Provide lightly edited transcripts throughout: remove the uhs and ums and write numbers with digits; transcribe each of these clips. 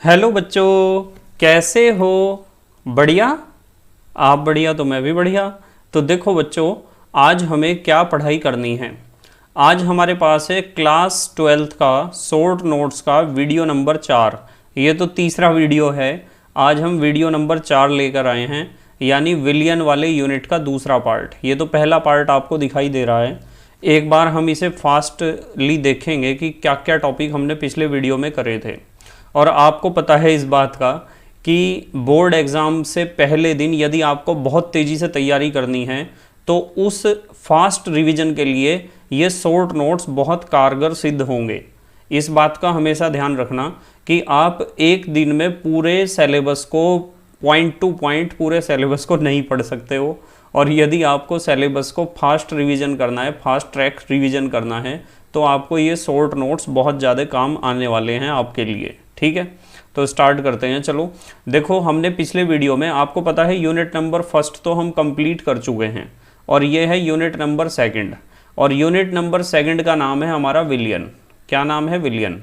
Hello बच्चों, कैसे हो? बढ़िया। आप बढ़िया तो मैं भी बढ़िया। तो देखो बच्चों, आज हमें क्या पढ़ाई करनी है। आज हमारे पास है क्लास 12th का शॉर्ट नोट्स का वीडियो नंबर 4। ये तो तीसरा वीडियो है। आज हम वीडियो नंबर 4 लेकर आए हैं, यानी विलियन वाले यूनिट का दूसरा पार्ट। ये तो पहला पार्ट आपको दिखाई दे रहा है। एक बार हम इसे फास्टली देखेंगे कि क्या क्या टॉपिक हमने पिछले वीडियो में करे थे। और आपको पता है इस बात का कि बोर्ड एग्ज़ाम से पहले दिन यदि आपको बहुत तेज़ी से तैयारी करनी है तो उस फास्ट रिवीजन के लिए ये शॉर्ट नोट्स बहुत कारगर सिद्ध होंगे। इस बात का हमेशा ध्यान रखना कि आप एक दिन में पूरे सिलेबस को पॉइंट टू पॉइंट पूरे सिलेबस को नहीं पढ़ सकते हो। और यदि आपको सिलेबस को फास्ट रिवीजन करना है, फास्ट ट्रैक रिवीजन करना है, तो आपको ये शॉर्ट नोट्स बहुत ज़्यादा काम आने वाले हैं आपके लिए। ठीक है, तो स्टार्ट करते हैं। चलो देखो, हमने पिछले वीडियो में, आपको पता है यूनिट नंबर फर्स्ट तो हम कंप्लीट कर चुके हैं और ये है यूनिट नंबर सेकंड। और यूनिट नंबर सेकंड का नाम है हमारा विलियन। क्या नाम है? विलियन।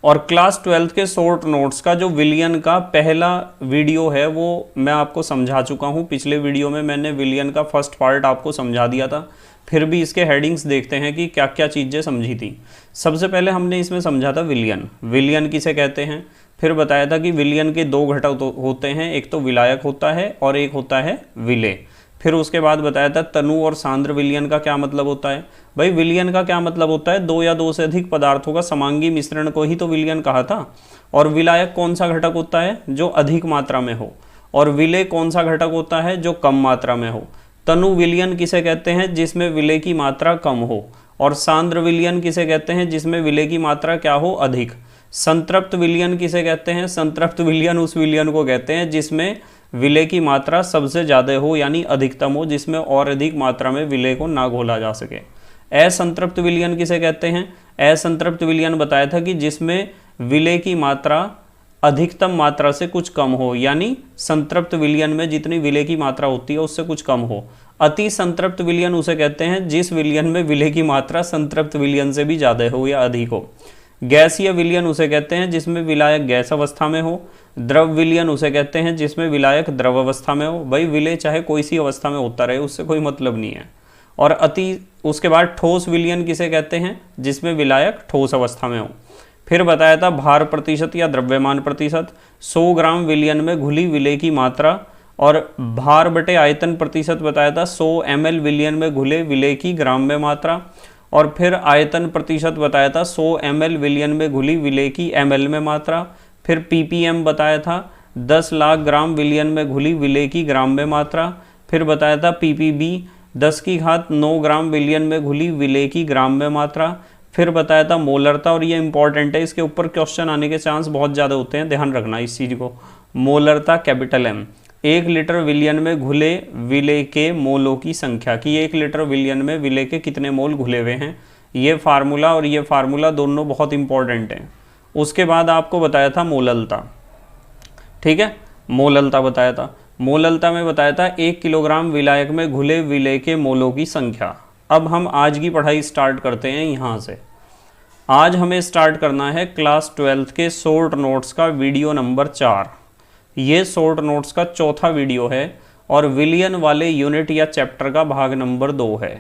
और क्लास 12th के शॉर्ट नोट्स का जो विलियन का पहला वीडियो है वो मैं आपको समझा चुका हूँ। पिछले वीडियो में मैंने विलियन का फर्स्ट पार्ट आपको समझा दिया था। फिर भी इसके हेडिंग्स देखते हैं कि क्या क्या चीज़ें समझी थी। सबसे पहले हमने इसमें समझा था विलियन। विलियन किसे कहते हैं, फिर बताया था कि विलियन के दो घटक होते हैं, एक तो विलायक होता है और एक होता है विलेय। फिर उसके बाद बताया था तनु और सांद्र विलियन का क्या मतलब होता है। भाई विलियन का क्या मतलब होता है? दो या दो से अधिक पदार्थों का समांगी मिश्रण को ही तो विलियन कहा था। और विलायक कौन सा घटक होता है? जो अधिक मात्रा में हो। और विलेय कौन सा घटक होता है? जो कम मात्रा में हो। तनु विलियन किसे कहते हैं? जिसमें विलेय की मात्रा कम हो। और सांद्र विलियन किसे कहते हैं? जिसमें विलेय की मात्रा क्या हो? अधिक। संतृप्त विलियन किसे कहते हैं? संतृप्त विलियन उस विलियन को कहते हैं जिसमें विलेय की मात्रा सबसे ज़्यादा हो, यानी अधिकतम हो, जिसमें और अधिक मात्रा में विलेय को ना घोला जा सके। असंतृप्त विलियन किसे कहते हैं? असंतृप्त विलियन बताया था कि जिसमें विलेय की मात्रा अधिकतम मात्रा से कुछ कम हो, यानी संतृप्त विलियन में जितनी विलेय की मात्रा होती है उससे कुछ कम हो। अति संतृप्त विलियन उसे कहते हैं जिस विलियन में विलेय की मात्रा संतृप्त विलियन से भी ज़्यादा हो या अधिक हो। गैसीय विलियन उसे कहते हैं जिसमें विलायक गैस अवस्था में हो। द्रव विलियन उसे कहते हैं जिसमें विलायक द्रव अवस्था में हो। भाई विलेय चाहे कोई सी अवस्था में होता रहे, उससे कोई मतलब नहीं है। और उसके बाद ठोस विलियन किसे कहते हैं? जिसमें विलायक ठोस अवस्था में हो। फिर बताया था भार प्रतिशत या द्रव्यमान प्रतिशत। 100 ग्राम विलियन में घुली विलेय की मात्रा। और भार बटे आयतन प्रतिशत बताया था 100 ml विलियन में घुले विलेय की ग्राम में मात्रा। और फिर आयतन प्रतिशत बताया था 100 ml विलियन में घुली विलेय की ml में मात्रा। फिर ppm बताया था 10 लाख ग्राम विलियन में घुली विलेय की ग्राम में मात्रा। फिर बताया था ppb 10⁹ ग्राम विलियन में घुली विलेय की ग्राम में मात्रा। फिर बताया था मोलरता, और ये इंपॉर्टेंट है, इसके ऊपर क्वेश्चन आने के चांस बहुत ज़्यादा होते हैं, ध्यान रखना इस चीज़ को। मोलरता कैपिटल M, 1 लीटर विलियन में घुले विलेय के मोलों की संख्या की। 1 लीटर विलियन में विलेय के कितने मोल घुले हुए हैं, ये फार्मूला और ये फार्मूला दोनों बहुत इंपॉर्टेंट हैं। उसके बाद आपको बताया था मोललता। ठीक है, मोललता बताया था। मोललता में बताया था 1 किलोग्राम विलायक में घुले विलेय के मोलों की संख्या। अब हम आज की पढ़ाई स्टार्ट करते हैं यहाँ से। आज हमें स्टार्ट करना है क्लास 12th के शॉर्ट नोट्स का वीडियो नंबर 4। ये शॉर्ट नोट्स का चौथा वीडियो है और विलियन वाले यूनिट या चैप्टर का भाग नंबर 2 है।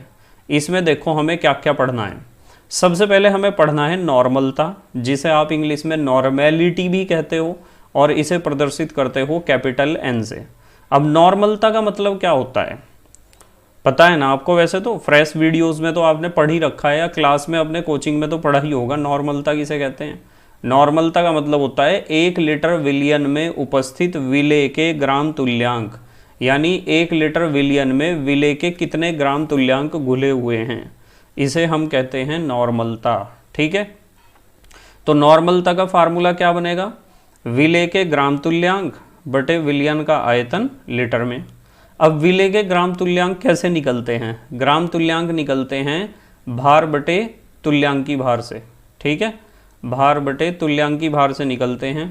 इसमें देखो हमें क्या क्या पढ़ना है। सबसे पहले हमें पढ़ना है नॉर्मलता, जिसे आप इंग्लिश में नॉर्मेलिटी भी कहते हो, और इसे प्रदर्शित करते हो कैपिटल N से। अब नॉर्मलता का मतलब क्या होता है पता है ना आपको? वैसे तो फ्रेश वीडियोस में तो आपने पढ़ ही रखा है, या क्लास में अपने कोचिंग में तो पढ़ा ही होगा। नॉर्मलता किसे कहते हैं? नॉर्मलता का मतलब होता है 1 लीटर विलियन में उपस्थित विलेय के ग्राम तुल्यांक, यानी 1 लीटर विलियन में विलेय के कितने ग्राम तुल्यांक घुले हुए हैं, इसे हम कहते हैं नॉर्मलता। ठीक है, तो नॉर्मलता का फार्मूला क्या बनेगा? विलेय के ग्राम तुल्यांक बटे विलियन का आयतन लीटर में। अब विलेय के ग्राम तुल्यांक कैसे निकलते हैं? ग्राम तुल्यांक निकलते हैं भार बटे तुल्यांकी भार से। ठीक है, भार बटे तुल्यांकी भार से निकलते हैं।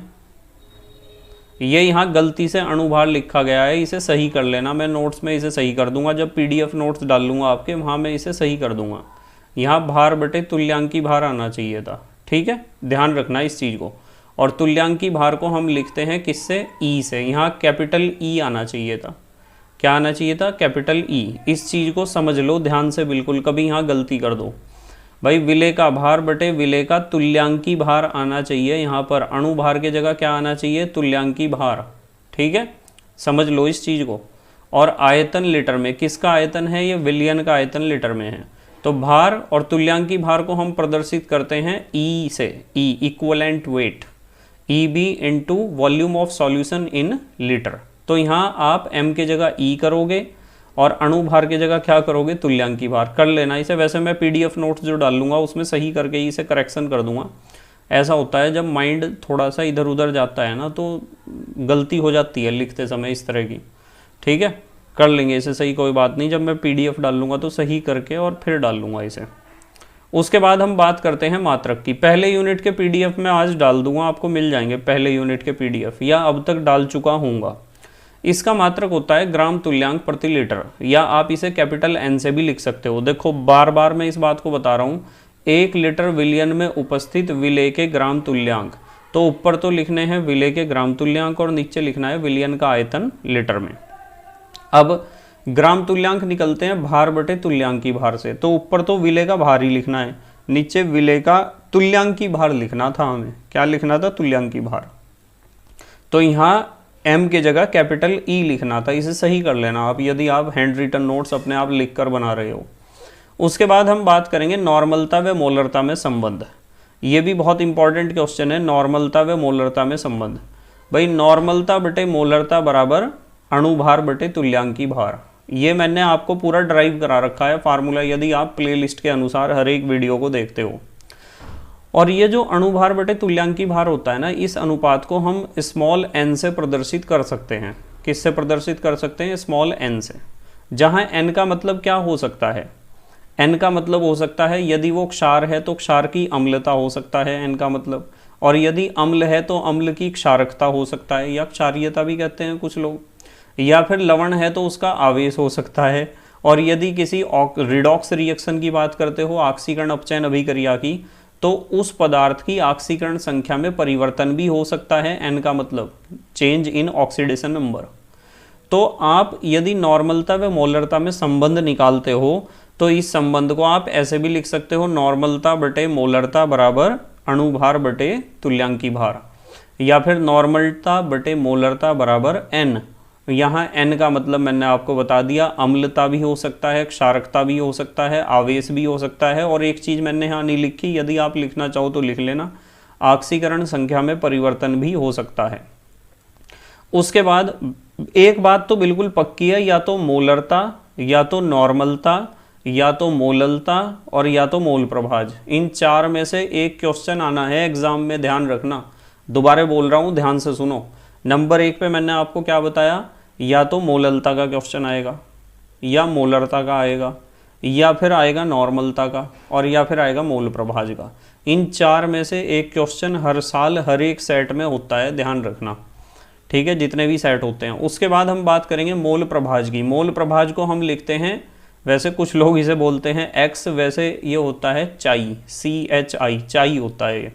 ये यहाँ गलती से अणुभार लिखा गया है, इसे सही कर लेना। मैं नोट्स में इसे सही कर दूंगा, जब PDF नोट्स डाल लूँगा आपके, वहाँ मैं इसे सही कर दूंगा। यहाँ भार बटे तुल्यांकी भार आना चाहिए था। ठीक है, ध्यान रखना इस चीज़ को। और तुल्यांकी भार को हम लिखते हैं किससे, ई से। यहाँ कैपिटल ई आना चाहिए था। क्या आना चाहिए था, कैपिटल ई। इस चीज़ को समझ लो ध्यान से, बिल्कुल कभी यहाँ गलती कर दो भाई। विलेय का भार बटे विलेय का तुल्यांकी भार आना चाहिए। यहाँ पर अणु भार की जगह क्या आना चाहिए, तुल्यांकी भार। ठीक है, समझ लो इस चीज़ को। और आयतन लीटर में, किसका आयतन है, ये विलियन का आयतन लीटर में है। तो भार और तुल्यांकी भार को हम प्रदर्शित करते हैं ई से, E equivalent weight, E B into volume of solution in litre. तो यहाँ आप m की जगह ई करोगे और अणु भार की जगह क्या करोगे, तुल्यांकी भार। कर लेना इसे, वैसे मैं PDF नोट्स जो डालूंगा उसमें सही करके ही इसे करेक्शन कर दूंगा। ऐसा होता है जब माइंड थोड़ा सा इधर उधर जाता है ना, तो गलती हो जाती है लिखते समय इस तरह की। ठीक है, कर लेंगे इसे सही, कोई बात नहीं। जब मैं PDF डालूंगा तो सही करके और फिर डालूंगा इसे। उसके बाद हम बात करते हैं मात्रक की। पहले यूनिट के PDF में आज डाल दूंगा, आपको मिल जाएंगे पहले यूनिट के PDF, या अब तक डाल चुका हूँगा। इसका मात्रक होता है ग्राम तुल्यांक प्रति लीटर, या आप इसे कैपिटल N से भी लिख सकते हो। देखो बार बार मैं इस बात को बता रहा हूँ, 1 लीटर विलियन में उपस्थित विलेय के ग्राम तुल्यांक। तो ऊपर तो लिखने हैं विलेय के ग्राम तुल्यांक और नीचे लिखना है विलियन का आयतन लीटर में। अब ग्राम तुल्यांक निकलते हैं भार बटे तुल्यांकी भार से। तो ऊपर तो विलेय का भार ही लिखना है, नीचे विलेय का तुल्यांकी भार लिखना था हमें। क्या लिखना था, तुल्यांकी भार। तो यहाँ m की जगह कैपिटल E लिखना था। इसे सही कर लेना आप, यदि आप हैंड रिटन नोट्स अपने आप लिख कर बना रहे हो। उसके बाद हम बात करेंगे नॉर्मलता व मोलरता में संबंध। ये भी बहुत इंपॉर्टेंट क्वेश्चन है, नॉर्मलता व मोलरता में संबंध। भाई नॉर्मलता बटे मोलरता बराबर अणुभार बटे तुल्यांकी भार। ये मैंने आपको पूरा ड्राइव करा रखा है फार्मूला, यदि आप प्लेलिस्ट के अनुसार हर एक वीडियो को देखते हो। और ये जो अणुभार बटे तुल्यांकी भार होता है ना, इस अनुपात को हम स्मॉल n से प्रदर्शित कर सकते हैं। किससे प्रदर्शित कर सकते हैं, स्मॉल n से। जहाँ n का मतलब क्या हो सकता है, n का मतलब हो सकता है यदि वो क्षार है तो क्षार की अम्लता हो सकता है n का मतलब, और यदि अम्ल है तो अम्ल की क्षारकता हो सकता है, या क्षारीयता भी कहते हैं कुछ लोग, या फिर लवण है तो उसका आवेश हो सकता है। और यदि किसी रिडॉक्स रिएक्शन की बात करते हो, ऑक्सीकरण अपचयन अभिक्रिया की, तो उस पदार्थ की ऑक्सीकरण संख्या में परिवर्तन भी हो सकता है, n का मतलब चेंज इन ऑक्सीडेशन नंबर। तो आप यदि नॉर्मलता व मोलरता में संबंध निकालते हो तो इस संबंध को आप ऐसे भी लिख सकते हो, नॉर्मलता बटे मोलरता बराबर अणुभार बटे तुल्यांकी भार, या फिर नॉर्मलता बटे मोलरता बराबर n। यहाँ n का मतलब मैंने आपको बता दिया, अम्लता भी हो सकता है, क्षारकता भी हो सकता है, आवेश भी हो सकता है, और एक चीज़ मैंने यहाँ नहीं लिखी, यदि आप लिखना चाहो तो लिख लेना, ऑक्सीकरण संख्या में परिवर्तन भी हो सकता है। उसके बाद एक बात तो बिल्कुल पक्की है, या तो मोलरता, या तो नॉर्मलता, या तो मोललता, और या तो मोल प्रभाज। इन चार में से एक क्वेश्चन आना है एग्जाम में, ध्यान रखना। दोबारा बोल रहा हूँ, ध्यान से सुनो। नंबर 1 पे मैंने आपको क्या बताया, या तो मोललता का क्वेश्चन आएगा, या मोलरता का आएगा, या फिर आएगा नॉर्मलता का, और या फिर आएगा मोल प्रभाज का। इन चार में से एक क्वेश्चन हर साल हर एक सेट में होता है, ध्यान रखना। ठीक है, जितने भी सेट होते हैं। उसके बाद हम बात करेंगे मोल प्रभाज की। मोल प्रभाज को हम लिखते हैं, वैसे कुछ लोग इसे बोलते हैं x, वैसे ये होता है चाई, CHI, चाई होता है ये।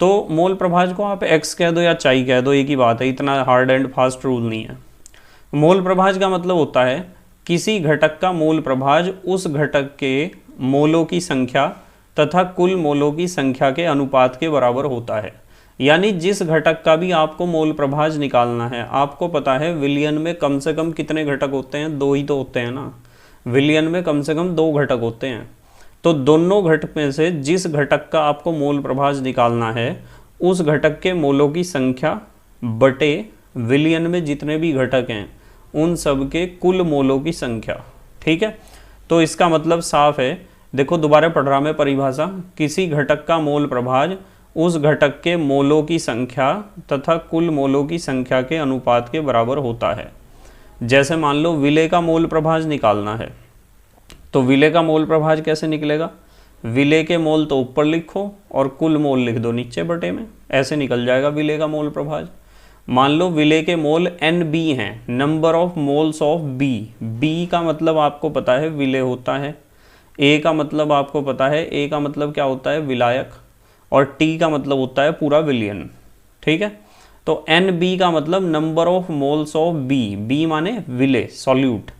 तो मोल प्रभाज को आप x कह दो या चाई कह दो, एक ही बात है, इतना हार्ड एंड फास्ट रूल नहीं है। मोल प्रभाज का मतलब होता है किसी घटक का मोल प्रभाज उस घटक के मोलों की संख्या तथा कुल मोलों की संख्या के अनुपात के बराबर होता है। यानी जिस घटक का भी आपको मोल प्रभाज निकालना है, आपको पता है विलियन में कम से कम कितने घटक होते हैं, 2 ही तो होते हैं ना। विलियन में कम से कम 2 घटक होते हैं। तो दोनों घटक में से जिस घटक का आपको मोल प्रभाज निकालना है, उस घटक के मोलों की संख्या बटे विलियन में जितने भी घटक हैं उन सब के कुल मोलों की संख्या। ठीक है, तो इसका मतलब साफ है। देखो दोबारा पढ़ रहा मैं परिभाषा, किसी घटक का मोल प्रभाज उस घटक के मोलों की संख्या तथा कुल मोलों की संख्या के अनुपात के बराबर होता है। जैसे मान लो विलेय का मोल प्रभाज निकालना है, तो विलेय का मोल प्रभाज कैसे निकलेगा, विलेय के मोल तो ऊपर लिखो और कुल मोल लिख दो नीचे बटे में, ऐसे निकल जाएगा विलेय का मोल प्रभाज। मान लो विलेय के मोल NB हैं, number of moles of B। B का मतलब आपको पता है विलेय होता है, A का मतलब आपको पता है, A का मतलब क्या होता है, विलायक, और T का मतलब होता है पूरा विलियन। ठीक है। तो NB का मतलब number of moles of B माने विले सॉल्यूट।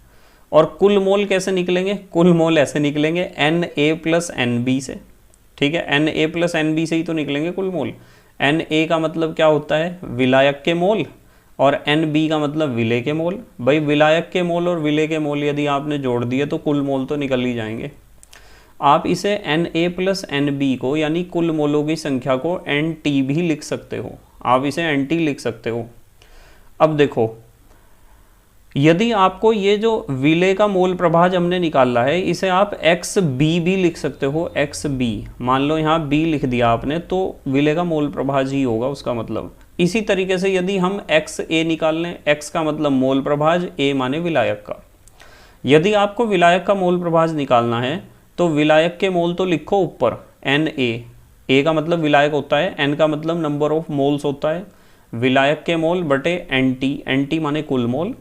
और कुल मोल कैसे निकलेंगे? कुल मोल ऐसे निकलेंगे Na प्लस NB से, ठीक है। Na प्लस NB से ही तो निकलेंगे कुल मोल। Na का मतलब क्या होता है? विलायक के मोल, और NB का मतलब विले के मोल। भाई विलायक के मोल और विले के मोल यदि आपने जोड़ दिए तो कुल मोल तो निकल ही जाएंगे। आप इसे Na प्लस NB को यानी कुल मोलों की संख्या को NT भी लिख सकते हो, आप इसे NT लिख सकते हो। अब देखो, यदि आपको ये जो विले का मोल प्रभाज हमने निकाला है इसे आप XB भी लिख सकते हो, XB। मान लो यहाँ B लिख दिया आपने तो विले का मोल प्रभाज ही होगा उसका मतलब। इसी तरीके से यदि हम XA निकाल लें, X का मतलब मोल प्रभाज, A माने विलायक का। यदि आपको विलायक का मोल प्रभाज निकालना है तो विलायक के मोल तो लिखो ऊपर Na, A का मतलब विलायक होता है, N का मतलब नंबर ऑफ मोल्स होता है, विलायक के मोल बटे NT माने कुल मोल।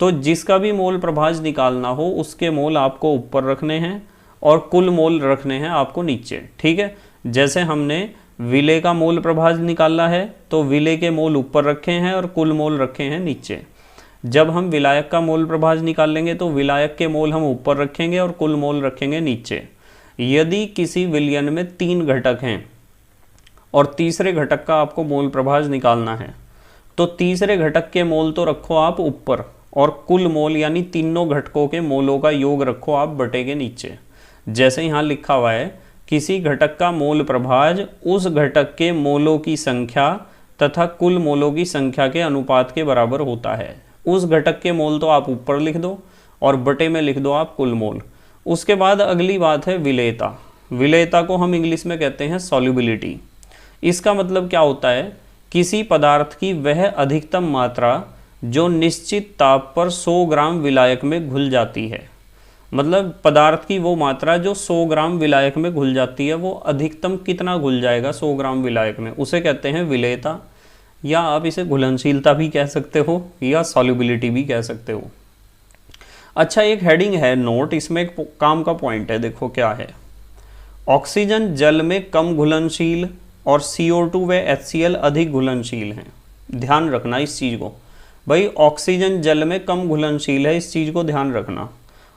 तो जिसका भी मोल प्रभाज निकालना हो उसके मोल आपको ऊपर रखने हैं और कुल मोल रखने हैं आपको नीचे, ठीक है। जैसे हमने विले का मोल प्रभाज निकाला है तो विले के मोल ऊपर रखे हैं और कुल मोल रखे हैं नीचे। जब हम विलायक का मोल प्रभाज निकालेंगे तो विलायक के मोल हम ऊपर रखेंगे और कुल मोल रखेंगे नीचे। यदि किसी विलयन में 3 घटक हैं और तीसरे घटक का आपको मोल प्रभाज निकालना है तो तीसरे घटक के मोल तो रखो आप ऊपर और कुल मोल यानी तीनों घटकों के मोलों का योग रखो आप बटे के नीचे। जैसे यहाँ लिखा हुआ है, किसी घटक का मोल प्रभाज उस घटक के मोलों की संख्या तथा कुल मोलों की संख्या के अनुपात के बराबर होता है। उस घटक के मोल तो आप ऊपर लिख दो और बटे में लिख दो आप कुल मोल। उसके बाद अगली बात है विलेयता। विलेयता को हम इंग्लिश में कहते हैं सॉल्युबिलिटी। इसका मतलब क्या होता है? किसी पदार्थ की वह अधिकतम मात्रा जो निश्चित ताप पर 100 ग्राम विलायक में घुल जाती है। मतलब पदार्थ की वो मात्रा जो 100 ग्राम विलायक में घुल जाती है, वो अधिकतम कितना घुल जाएगा 100 ग्राम विलायक में, उसे कहते हैं विलेयता। या आप इसे घुलनशीलता भी कह सकते हो या सॉल्युबिलिटी भी कह सकते हो। अच्छा, एक हेडिंग है नोट, इसमें एक काम का पॉइंट है, देखो क्या है। ऑक्सीजन जल में कम घुलनशील और CO2 व HCl अधिक घुलनशील हैं। ध्यान रखना इस चीज़ को भाई, ऑक्सीजन जल में कम घुलनशील है, इस चीज़ को ध्यान रखना।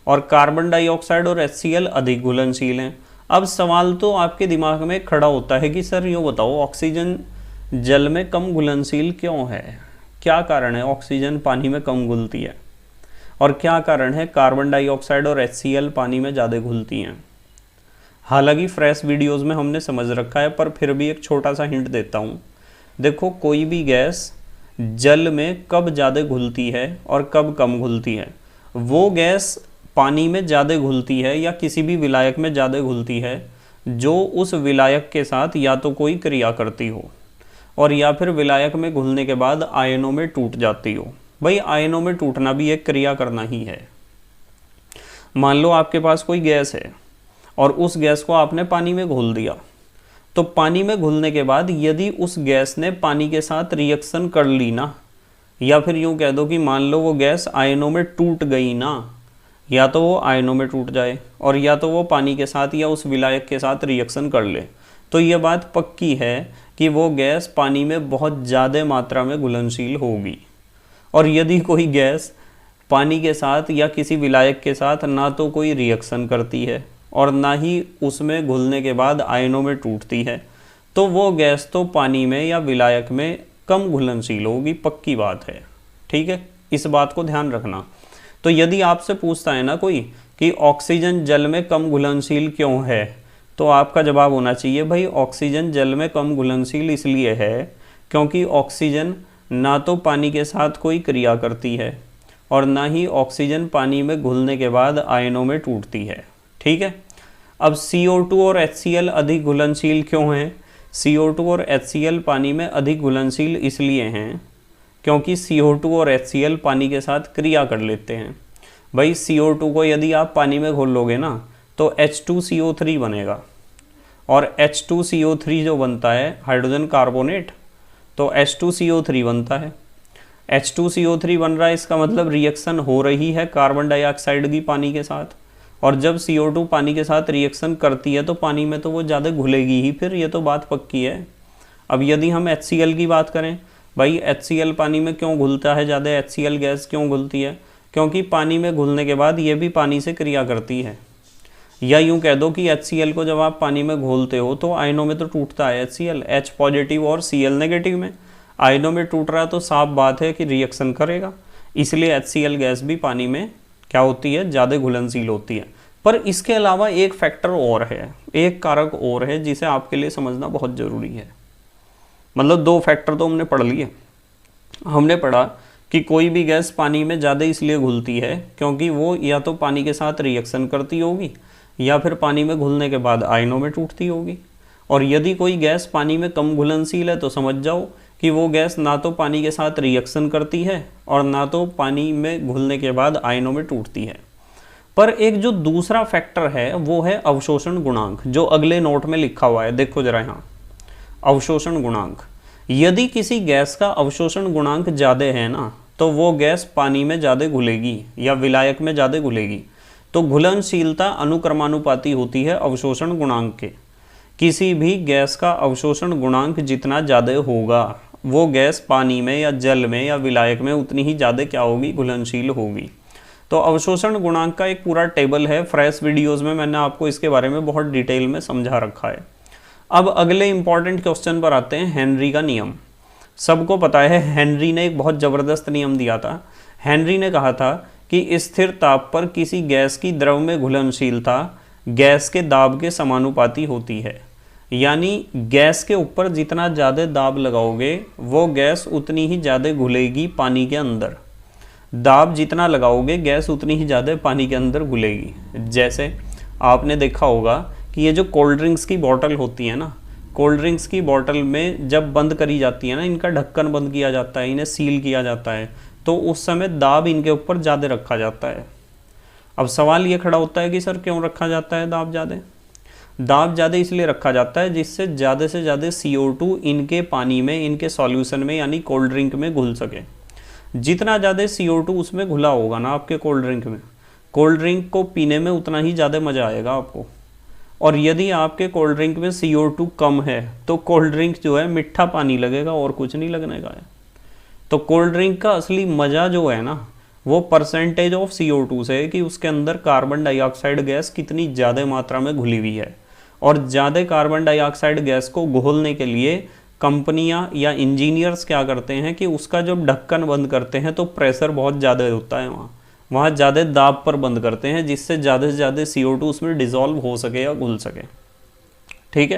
और कार्बन डाइऑक्साइड और HCl अधिक घुलनशील हैं। अब सवाल तो आपके दिमाग में खड़ा होता है कि सर यूँ बताओ ऑक्सीजन जल में कम घुलनशील क्यों है? क्या कारण है ऑक्सीजन पानी में कम घुलती है और क्या कारण है कार्बन डाइऑक्साइड और HCl पानी में ज़्यादा घुलती हैं? हालांकि फ्रेश वीडियोस में हमने समझ रखा है, पर फिर भी एक छोटा सा हिंट देता हूँ। देखो, कोई भी गैस जल में कब ज़्यादा घुलती है और कब कम घुलती है? वो गैस पानी में ज़्यादा घुलती है या किसी भी विलायक में ज़्यादा घुलती है जो उस विलायक के साथ या तो कोई क्रिया करती हो और या फिर विलायक में घुलने के बाद आयनों में टूट जाती हो। भाई आयनों में टूटना भी एक क्रिया करना ही है। मान लो आपके पास कोई गैस है और उस गैस को आपने पानी में घोल दिया, तो पानी में घुलने के बाद यदि उस गैस ने पानी के साथ रिएक्शन कर ली ना, या फिर यूँ कह दो कि मान लो वो गैस आयनों में टूट गई ना, या तो वो आयनों में टूट जाए और या तो वो पानी के साथ या उस विलायक के साथ रिएक्शन कर ले, तो ये बात पक्की है कि वो गैस पानी में बहुत ज़्यादा मात्रा में घुलनशील होगी। और यदि कोई गैस पानी के साथ या किसी विलायक के साथ ना तो कोई रिएक्शन करती है और ना ही उसमें घुलने के बाद आयनों में टूटती है, तो वो गैस तो पानी में या विलायक में कम घुलनशील होगी, पक्की बात है। ठीक है, इस बात को ध्यान रखना। तो यदि आपसे पूछता है ना कोई कि ऑक्सीजन जल में कम घुलनशील क्यों है, तो आपका जवाब होना चाहिए भाई ऑक्सीजन जल में कम घुलनशील इसलिए है क्योंकि ऑक्सीजन ना तो पानी के साथ कोई क्रिया करती है और ना ही ऑक्सीजन पानी में घुलने के बाद आयनों में टूटती है। ठीक है, अब CO2 और HCl अधिक घुलनशील क्यों हैं? CO2 और HCl पानी में अधिक घुलनशील इसलिए हैं क्योंकि CO2 और HCl पानी के साथ क्रिया कर लेते हैं। भाई CO2 को यदि आप पानी में घोल लोगे ना तो H2CO3 बनेगा और H2CO3 जो बनता है हाइड्रोजन कार्बोनेट, तो H2CO3 बनता है। H2CO3 बन रहा है, इसका मतलब रिएक्शन हो रही है कार्बन डाइऑक्साइड की पानी के साथ, और जब CO2 पानी के साथ रिएक्शन करती है तो पानी में तो वो ज़्यादा घुलेगी ही, फिर ये तो बात पक्की है। अब यदि हम HCl की बात करें, भाई HCl पानी में क्यों घुलता है ज़्यादा, HCl गैस क्यों घुलती है? क्योंकि पानी में घुलने के बाद ये भी पानी से क्रिया करती है। या यूं कह दो कि HCl को जब आप पानी में घोलते हो तो आयनों में तो टूटता है HCl, H पॉजिटिव और Cl नेगेटिव में। आयनों में टूट रहा है तो साफ बात है कि रिएक्शन करेगा, इसलिए HCl गैस भी पानी में क्या होती है, ज़्यादा घुलनशील होती है। पर इसके अलावा एक फैक्टर और है, एक कारक और है जिसे आपके लिए समझना बहुत ज़रूरी है। मतलब 2 फैक्टर तो हमने पढ़ लिए। हमने पढ़ा कि कोई भी गैस पानी में ज़्यादा इसलिए घुलती है क्योंकि वो या तो पानी के साथ रिएक्शन करती होगी या फिर पानी में घुलने के बाद आयनों में टूटती होगी। और यदि कोई गैस पानी में कम घुलनशील है तो समझ जाओ कि वो गैस ना तो पानी के साथ रिएक्शन करती है और ना तो पानी में घुलने के बाद आयनों में टूटती है। पर एक जो दूसरा फैक्टर है वो है अवशोषण गुणांक, जो अगले नोट में लिखा हुआ है। देखो जरा यहाँ, अवशोषण गुणांक। यदि किसी गैस का अवशोषण गुणांक ज़्यादा है ना तो वो गैस पानी में ज़्यादा घुलेगी या विलायक में ज़्यादा घुलेगी। तो घुलनशीलता अनुक्रमानुपाती होती है अवशोषण गुणांक के। किसी भी गैस का अवशोषण गुणांक जितना ज़्यादा होगा वो गैस पानी में या जल में या विलायक में उतनी ही ज़्यादा क्या होगी, घुलनशील होगी। तो अवशोषण गुणांक का एक पूरा टेबल है, फ्रेश वीडियोज़ में मैंने आपको इसके बारे में बहुत डिटेल में समझा रखा है। अब अगले इंपॉर्टेंट क्वेश्चन पर आते हैं, हेनरी का नियम। सबको पता है हेनरी ने एक बहुत ज़बरदस्त नियम दिया था। हेनरी ने कहा था कि स्थिर ताप पर किसी गैस की द्रव में घुलनशीलता गैस के दाब के समानुपाती होती है। यानी गैस के ऊपर जितना ज़्यादा दाब लगाओगे वो गैस उतनी ही ज़्यादा घुलेगी पानी के अंदर। दाब जितना लगाओगे गैस उतनी ही ज़्यादा पानी के अंदर घुलेगी। जैसे आपने देखा होगा कि ये जो कोल्ड ड्रिंक्स की बोतल होती है ना, कोल्ड ड्रिंक्स की बोतल में जब बंद करी जाती है ना, इनका ढक्कन बंद किया जाता है, इन्हें सील किया जाता है, तो उस समय दाब इनके ऊपर ज़्यादा रखा जाता है। अब सवाल ये खड़ा होता है कि सर क्यों रखा जाता है दाब ज़्यादा? दाब ज़्यादा इसलिए रखा जाता है जिससे से ज़्यादा CO2 इनके पानी में, इनके सॉल्यूशन में यानी कोल्ड ड्रिंक में घुल सके। जितना ज़्यादा CO2 उसमें घुला होगा ना आपके कोल्ड ड्रिंक में, कोल्ड ड्रिंक को पीने में उतना ही ज़्यादा मज़ा आएगा आपको। और यदि आपके कोल्ड ड्रिंक में CO2 कम है तो कोल्ड ड्रिंक जो है मिठा पानी लगेगा और कुछ नहीं लगने का है। तो कोल्ड ड्रिंक का असली मज़ा जो है ना वो परसेंटेज ऑफ CO2 से है कि उसके अंदर कार्बन डाइऑक्साइड गैस कितनी ज़्यादा मात्रा में घुली हुई है। और ज़्यादा कार्बन डाइऑक्साइड गैस को घोलने के लिए कंपनियां या इंजीनियर्स क्या करते हैं कि उसका जब ढक्कन बंद करते हैं तो प्रेशर बहुत ज़्यादा होता है, वहाँ ज़्यादा दाब पर बंद करते हैं जिससे ज़्यादा से ज़्यादा CO2 उसमें डिज़ोल्व हो सके या घुल सके। ठीक है,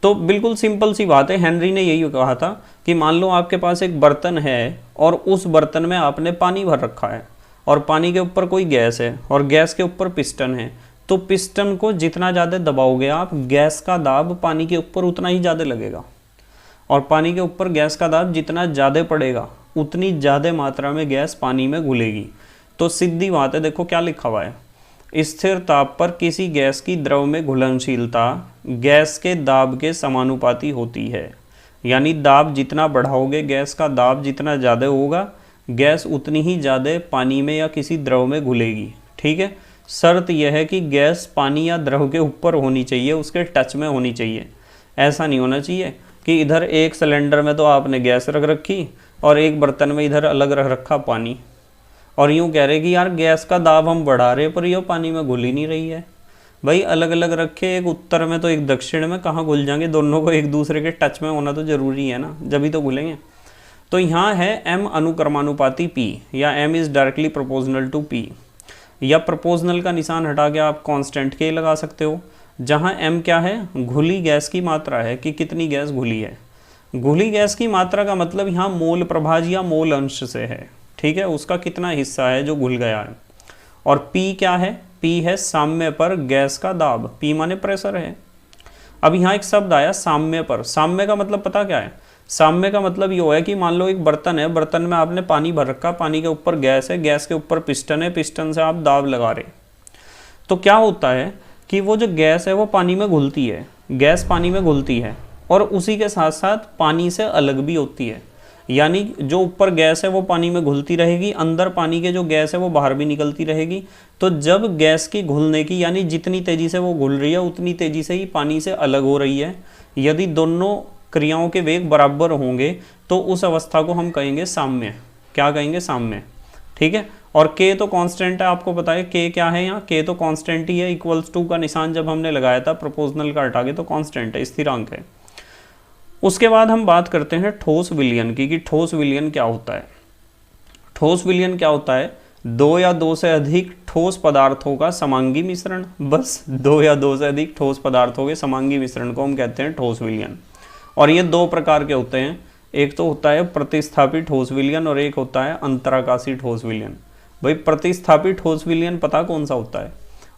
तो बिल्कुल सिंपल सी बात है। हेनरी ने यही कहा था कि मान लो आपके पास एक बर्तन है और उस बर्तन में आपने पानी भर रखा है और पानी के ऊपर कोई गैस है और गैस के ऊपर पिस्टन है। तो पिस्टन को जितना ज़्यादा दबाओगे आप, गैस का दाब पानी के ऊपर उतना ही ज़्यादा लगेगा। और पानी के ऊपर गैस का दाब जितना ज़्यादा पड़ेगा उतनी ज़्यादा मात्रा में गैस पानी में घुलेगी। तो सीधी बात है, देखो क्या लिखा हुआ है, स्थिर ताप पर किसी गैस की द्रव में घुलनशीलता गैस के दाब के समानुपाती होती है। यानी दाब जितना बढ़ाओगे, गैस का दाब जितना ज़्यादा होगा, गैस उतनी ही ज़्यादा पानी में या किसी द्रव में घुलेगी। ठीक है, शर्त यह है कि गैस पानी या द्रव के ऊपर होनी चाहिए, उसके टच में होनी चाहिए। ऐसा नहीं होना चाहिए कि इधर एक सिलेंडर में तो आपने गैस रख रखी और एक बर्तन में इधर अलग रख रखा पानी, और यूँ कह रहे कि यार गैस का दाब हम बढ़ा रहे पर ये पानी में घुल ही नहीं रही है। भाई अलग अलग रखे, एक उत्तर में तो एक दक्षिण में, कहाँ घुल जाएंगे? दोनों को एक दूसरे के टच में होना तो ज़रूरी है ना, जब तो घुलेंगे। तो यहाँ है M अनुक्रमानुपाती P या M is directly proportional to P, या प्रोपोर्शनल का निशान हटा के आप कांस्टेंट K लगा सकते हो। जहाँ M क्या है? घुली गैस की मात्रा है कि कितनी गैस घुली है। घुली गैस की मात्रा का मतलब यहाँ मोल प्रभाज या मोल अंश से है। ठीक है, उसका कितना हिस्सा है जो घुल गया है। और P क्या है? P है साम्य पर गैस का दाब, P माने प्रेशर है। अब यहाँ एक शब्द आया साम्य पर। साम्य का मतलब पता क्या है? साम्य का मतलब ये है कि मान लो एक बर्तन है, बर्तन में आपने पानी भर रखा, पानी के ऊपर गैस है, गैस के ऊपर पिस्टन है, पिस्टन से आप दाब लगा रहे। तो क्या होता है कि वो जो गैस है वो पानी में घुलती है, गैस पानी में घुलती है और उसी के साथ साथ पानी से अलग भी होती है। यानी जो ऊपर गैस है वो पानी में घुलती रहेगी, अंदर पानी के जो गैस है वो बाहर भी निकलती रहेगी। तो जब गैस की घुलने की, यानी जितनी तेज़ी से वो घुल रही है उतनी तेज़ी से ही पानी से अलग हो रही है। यदि दोनों क्रियाओं के वेग बराबर होंगे तो उस अवस्था को हम कहेंगे साम्य। क्या कहेंगे? साम्य। ठीक है। और k तो कांस्टेंट है, आपको पता है k क्या है यहाँ, k तो कांस्टेंट ही है। इक्वल्स टू का निशान जब हमने लगाया था प्रोपोर्शनल का हटा के, तो कांस्टेंट है, स्थिरांक है। उसके बाद हम बात करते हैं ठोस विलयन की, कि ठोस विलयन क्या होता है। ठोस विलयन क्या होता है? दो या दो से अधिक ठोस पदार्थों का समांगी मिश्रण। बस दो या दो से अधिक ठोस पदार्थों के समांगी मिश्रण को हम कहते हैं ठोस विलयन। और ये दो प्रकार के होते हैं, एक तो होता है प्रतिस्थापी ठोस विलयन और एक होता है अंतराकाशी ठोस विलयन। भाई प्रतिस्थापी ठोस विलयन पता कौन सा होता है?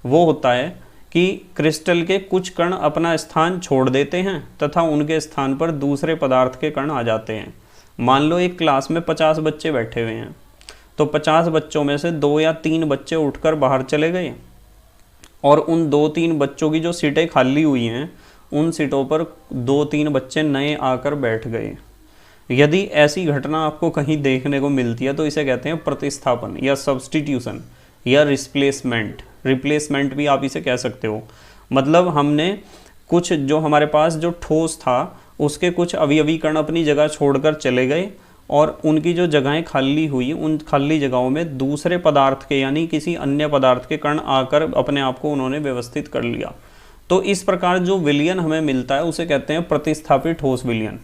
वो होता है कि क्रिस्टल के कुछ कण अपना स्थान छोड़ देते हैं तथा उनके स्थान पर दूसरे पदार्थ के कण आ जाते हैं। मान लो एक क्लास में 50 बच्चे बैठे हुए हैं, तो 50 बच्चों में से 2 या 3 बच्चे उठकर बाहर चले गए और उन 2-3 बच्चों की जो सीटें खाली हुई हैं उन सीटों पर 2-3 बच्चे नए आकर बैठ गए। यदि ऐसी घटना आपको कहीं देखने को मिलती है तो इसे कहते हैं प्रतिस्थापन या सब्स्टिट्यूशन या रिप्लेसमेंट भी आप इसे कह सकते हो। मतलब हमने कुछ जो हमारे पास जो ठोस था उसके कुछ अवयवी कण अपनी जगह छोड़कर चले गए और उनकी जो जगहें खाली हुई उन खाली जगहों में दूसरे पदार्थ के यानी किसी अन्य पदार्थ के कण आकर अपने आप को उन्होंने व्यवस्थित कर लिया। तो इस प्रकार जो विलयन हमें मिलता है उसे कहते हैं प्रतिस्थापित ठोस विलयन।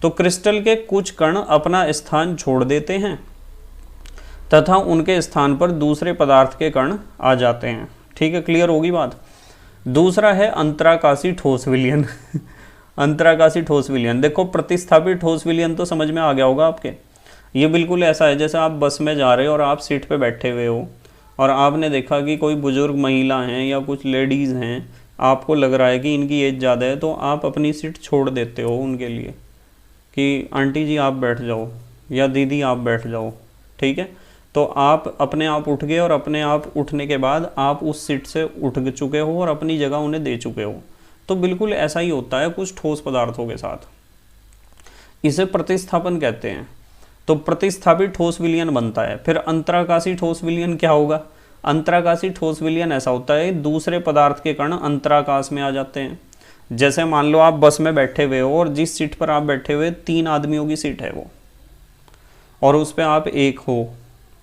तो क्रिस्टल के कुछ कण अपना स्थान छोड़ देते हैं तथा उनके स्थान पर दूसरे पदार्थ के कण आ जाते हैं। ठीक है, क्लियर होगी बात। दूसरा है अंतराकाशी ठोस विलयन अंतराकाशी ठोस विलयन। देखो प्रतिस्थापित ठोस विलयन तो समझ में आ गया होगा आपके। ये बिल्कुल ऐसा है जैसे आप बस में जा रहे हो और आप सीट पे बैठे हुए हो और आपने देखा कि कोई बुजुर्ग महिला हैं या कुछ लेडीज़ हैं, आपको लग रहा है कि इनकी एज ज़्यादा है, तो आप अपनी सीट छोड़ देते हो उनके लिए कि आंटी जी आप बैठ जाओ या दीदी आप बैठ जाओ। ठीक है, तो आप अपने आप उठ गए और अपने आप उठने के बाद आप उस सीट से उठ चुके हो और अपनी जगह उन्हें दे चुके हो। तो बिल्कुल ऐसा ही होता है कुछ ठोस पदार्थों के साथ, इसे प्रतिस्थापन कहते हैं। तो प्रतिस्थापित ठोस विलयन बनता है। फिर अंतराकाशी ठोस विलयन क्या होगा? अंतराकाशी ठोस विलयन ऐसा होता है दूसरे पदार्थ के कण अंतराकाश में आ जाते हैं। जैसे मान लो आप बस में बैठे हुए हो और जिस सीट पर आप बैठे हुए 3 आदमियों की सीट है वो, और उस पर आप एक हो,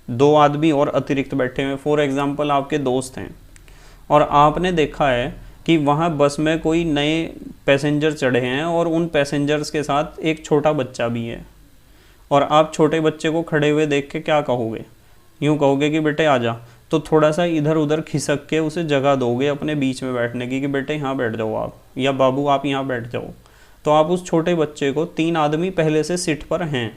2 आदमी और अतिरिक्त बैठे हुए। फॉर एग्जाम्पल आपके दोस्त हैं और आपने देखा है कि वहाँ बस में कोई नए पैसेंजर चढ़े हैं और उन पैसेंजर्स के साथ एक छोटा बच्चा भी है, और आप छोटे बच्चे को खड़े हुए देख के क्या कहोगे? यूँ कहोगे कि बेटे आजा। तो थोड़ा सा इधर उधर खिसक के उसे जगह दोगे अपने बीच में बैठने की कि बेटे यहाँ बैठ जाओ आप, या बाबू आप यहाँ बैठ जाओ। तो आप उस छोटे बच्चे को, 3 आदमी पहले से सीट पर हैं,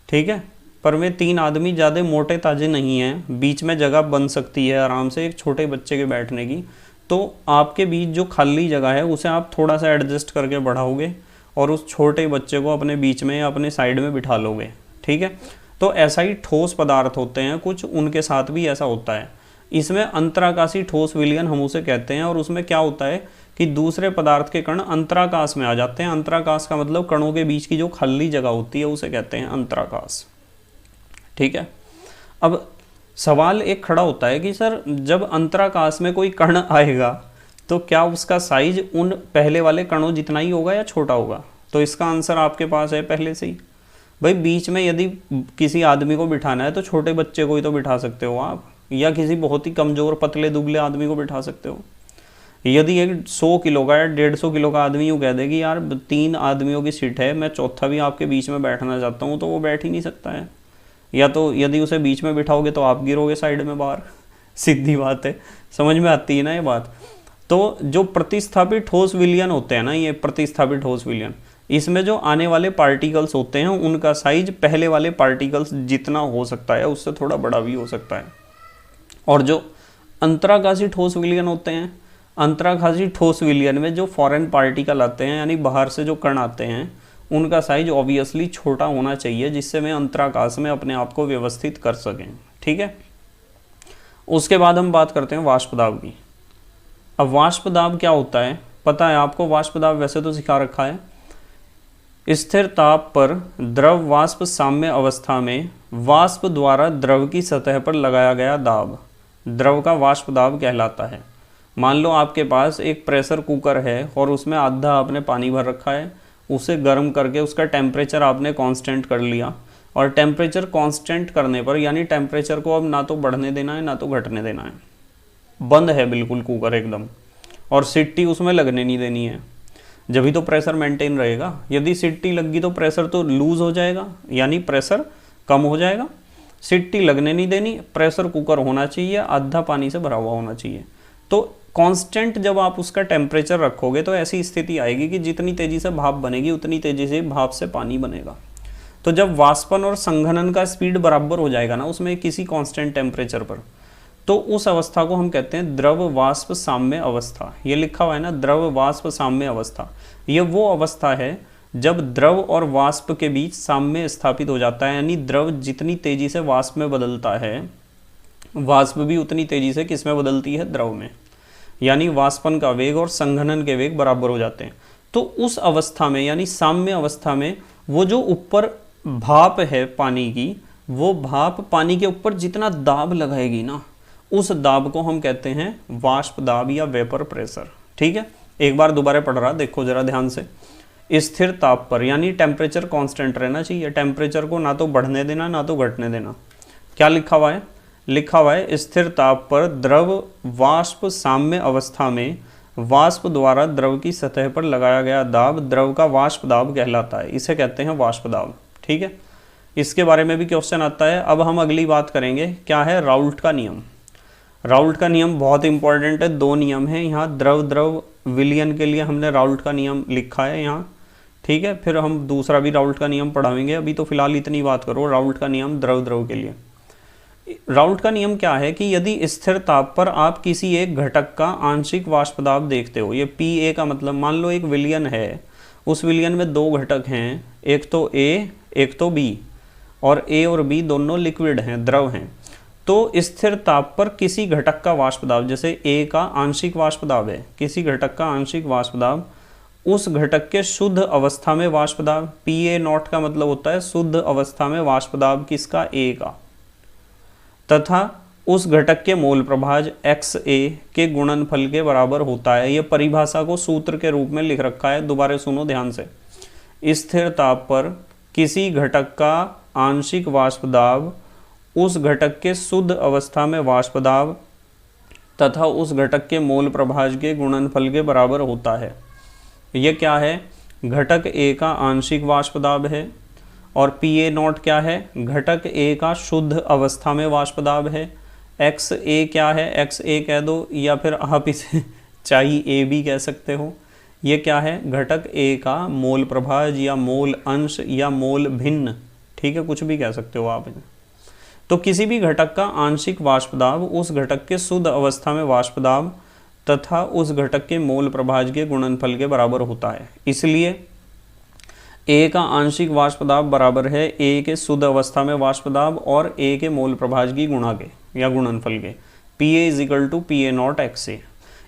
ठीक है, पर वे 3 आदमी ज़्यादा मोटे ताजे नहीं हैं, बीच में जगह बन सकती है आराम से एक छोटे बच्चे के बैठने की। तो आपके बीच जो खाली जगह है उसे आप थोड़ा सा एडजस्ट करके बढ़ाओगे और उस छोटे बच्चे को अपने बीच में या अपने साइड में बिठा लोगे। ठीक है, तो ऐसा ही ठोस पदार्थ होते हैं कुछ, उनके साथ भी ऐसा होता है। इसमें अंतराकाशी ठोस विलयन हम उसे कहते हैं। और उसमें क्या होता है कि दूसरे पदार्थ के कण अंतराकाश में आ जाते हैं। अंतराकाश का मतलब कणों के बीच की जो खाली जगह होती है उसे कहते हैं अंतराकाश। ठीक है, अब सवाल एक खड़ा होता है कि सर जब अंतराकाश में कोई कण आएगा तो क्या उसका साइज उन पहले वाले कणों जितना ही होगा या छोटा होगा? तो इसका आंसर आपके पास है पहले से ही। भाई बीच में यदि किसी आदमी को बिठाना है तो छोटे बच्चे को ही तो बिठा सकते हो आप, या किसी बहुत ही कमज़ोर पतले दुबले आदमी को बिठा सकते हो। यदि एक 100 किलो का या 150 किलो का आदमी यूँ कह दे कि यार 3 आदमियों की सीट है, मैं चौथा भी आपके बीच में बैठना चाहता हूँ, तो वो बैठ ही नहीं सकता है। या तो यदि उसे बीच में बिठाओगे तो आप गिरोगे साइड में बाहर, सीधी बात है। समझ में आती है ना ये बात? तो जो प्रतिस्थापित ठोस विलयन होते हैं ना, ये प्रतिस्थापित ठोस विलयन, इसमें जो आने वाले पार्टिकल्स होते हैं उनका साइज पहले वाले पार्टिकल्स जितना हो सकता है उससे थोड़ा बड़ा भी हो सकता है। और जो अंतराकाशी ठोस विलयन होते हैं, अंतराकाशी ठोस विलयन में जो फॉरेन पार्टिकल आते हैं यानी बाहर से जो कण आते हैं उनका साइज ऑब्वियसली छोटा होना चाहिए, जिससे मैं अंतराकाश में अपने आप को व्यवस्थित कर सकें। ठीक है, उसके बाद हम बात करते हैं वाष्प दाब की। अब वाष्प दाब क्या होता है पता है आपको? वाष्प दाब वैसे तो सिखा रखा है। स्थिर ताप पर द्रव वाष्प साम्य अवस्था में वाष्प द्वारा द्रव की सतह पर लगाया गया दाब द्रव का वाष्प दाब कहलाता है। मान लो आपके पास एक प्रेशर कुकर है और उसमें आधा आपने पानी भर रखा है उसे गर्म करके उसका टेम्परेचर आपने कांस्टेंट कर लिया, और टेम्परेचर कांस्टेंट करने पर यानी टेम्परेचर को अब ना तो बढ़ने देना है ना तो घटने देना है, बंद है बिल्कुल कुकर एकदम, और सीटी उसमें लगने नहीं देनी है, जब ही तो प्रेशर मेंटेन रहेगा। यदि सीटी लग गई तो प्रेशर तो लूज हो जाएगा, यानी प्रेशर कम हो जाएगा। सीटी लगने नहीं देनी, प्रेशर कुकर होना चाहिए, आधा पानी से भरा हुआ होना चाहिए। तो कांस्टेंट जब आप उसका टेम्परेचर रखोगे तो ऐसी स्थिति आएगी कि जितनी तेजी से भाप बनेगी उतनी तेजी से भाप से पानी बनेगा। तो जब वाष्पन और संघनन का स्पीड बराबर हो जाएगा ना उसमें किसी कांस्टेंट टेम्परेचर पर, तो उस अवस्था को हम कहते हैं द्रव वाष्प साम्य अवस्था। ये लिखा हुआ है ना, द्रव वाष्प साम्य अवस्था। ये वो अवस्था है जब द्रव और वाष्प के बीच साम्य स्थापित हो जाता है, यानी द्रव जितनी तेजी से वाष्प में बदलता है, वाष्प भी उतनी तेजी से किस में बदलती है, द्रव में, यानी वाष्पन का वेग और संघनन के वेग बराबर हो जाते हैं। तो उस अवस्था में यानी साम्य अवस्था में वो जो ऊपर भाप है पानी की, वो भाप पानी के ऊपर जितना दाब लगाएगी ना, उस दाब को हम कहते हैं वाष्प दाब या वेपर प्रेशर। ठीक है, एक बार दोबारा पढ़ रहा, देखो जरा ध्यान से। स्थिर ताप पर यानी टेम्परेचर कांस्टेंट रहना चाहिए, टेम्परेचर को ना तो बढ़ने देना ना तो घटने देना। क्या लिखा हुआ है? लिखा हुआ है स्थिर ताप पर द्रव वाष्प साम्य अवस्था में वाष्प द्वारा द्रव की सतह पर लगाया गया दाब द्रव का वाष्प दाब कहलाता है, इसे कहते हैं वाष्प दाब। ठीक है, इसके बारे में भी क्वेश्चन आता है। अब हम अगली बात करेंगे, क्या है? राउल्ट का नियम। राउल्ट का नियम बहुत इंपॉर्टेंट है, दो नियम है यहाँ। द्रव द्रव विलयन के लिए हमने राउल्ट का नियम लिखा है यहाँ। ठीक है, फिर हम दूसरा भी राउल्ट का नियम पढ़ाएंगे, अभी तो फिलहाल इतनी बात करो। राउल्ट का नियम द्रव द्रव के लिए। राउल्ट का नियम क्या है कि यदि स्थिर ताप पर आप किसी एक घटक का आंशिक वाष्प दाब देखते हो, ये PA का मतलब, मान लो एक विलयन है, उस विलयन में दो घटक हैं, एक तो A एक तो B, और A और B दोनों लिक्विड हैं, द्रव हैं। तो स्थिर ताप पर किसी घटक का वाष्प दाब, जैसे A का आंशिक वाष्प दाब है, किसी घटक का आंशिक वाष्प दाब, उस घटक के शुद्ध अवस्था में वाष्प दाब, PA0 का मतलब होता है शुद्ध अवस्था में वाष्प दाब किसका? A का, तथा उस घटक के मोल प्रभाज XA के गुणनफल के बराबर होता है। यह परिभाषा को सूत्र के रूप में लिख रखा है, दोबारा सुनो ध्यान से। स्थिर ताप पर किसी घटक का आंशिक वाष्प दाब उस घटक के शुद्ध अवस्था में वाष्प दाब तथा उस घटक के मोल प्रभाज के गुणनफल के बराबर होता है। यह क्या है? घटक A का आंशिक वाष्प दाब है, और PA0 क्या है? घटक A का शुद्ध अवस्था में वाष्प दाब है। XA क्या है? XA कह दो, या फिर आप इसे चाहे A भी कह सकते हो। ये क्या है? घटक A का मोल प्रभाज या मोल अंश या मोल भिन्न, ठीक है, कुछ भी कह सकते हो आप। तो किसी भी घटक का आंशिक वाष्प दाब उस घटक के शुद्ध अवस्था में वाष्प दाब तथा उस घटक के मोल प्रभाज के गुणनफल के बराबर होता है। इसलिए A का आंशिक वाष्प दाब बराबर है A के शुद्ध अवस्था में वाष्प दाब और A के मोल प्रभाज की गुणा के या गुणनफल के। PA = PA0 XA।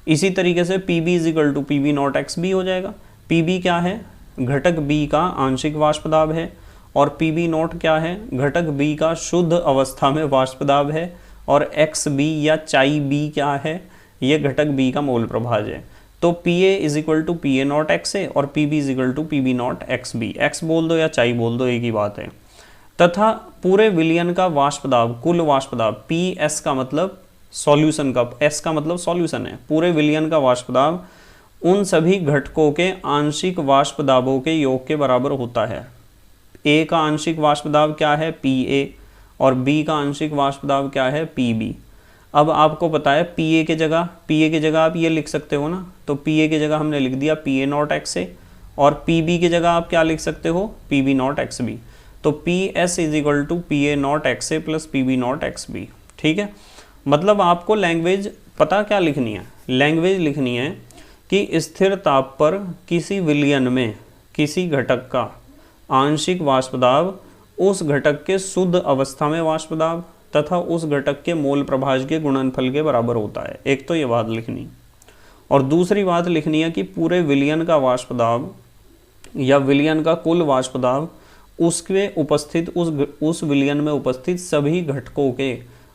इसी तरीके से PB = PB0 XB हो जाएगा। PB क्या है? घटक B का आंशिक वाष्प दाब है, और PB0 क्या है? घटक B का शुद्ध अवस्था में वाष्प दाब है, और XB या चाई B क्या है? ये घटक B का मोल प्रभाज है। तो PA = PA0 XA और PB = PB0 XB। X बोल दो या चाई बोल दो, एक ही बात है। तथा पूरे विलयन का वाष्प दाब, कुल वाष्प दाब, PS का मतलब सॉल्यूशन का, S का मतलब सॉल्यूशन है, पूरे विलयन का वाष्प दाब उन सभी घटकों के आंशिक वाष्प दाबों के योग के बराबर होता है। A का आंशिक वाष्प दाब क्या है? PA, और B का आंशिक वाष्प दाब क्या है? PB। अब आपको पता है PA की जगह आप ये लिख सकते हो ना, तो PA की जगह हमने लिख दिया PA0 XA, और PB की जगह आप क्या लिख सकते हो? PB0 XB। तो PS = PA0 XA + PB0 XB। ठीक है, मतलब आपको लैंग्वेज पता क्या लिखनी है? लैंग्वेज लिखनी है कि स्थिर ताप पर किसी विलयन में किसी घटक का आंशिक वाष्प दाब उस घटक के शुद्ध अवस्था में वाष्प दाब तथा उस घटक के मोल प्रभाज के गुणनफल के बराबर होता है। एक तो ये बात लिखनी, और दूसरी बात लिखनी है कि पूरे विलयन का वाष्प दाब या विलयन का कुल वाष्प दाब उसके उपस्थित उस विलयन में उपस्थित सभी घटकों के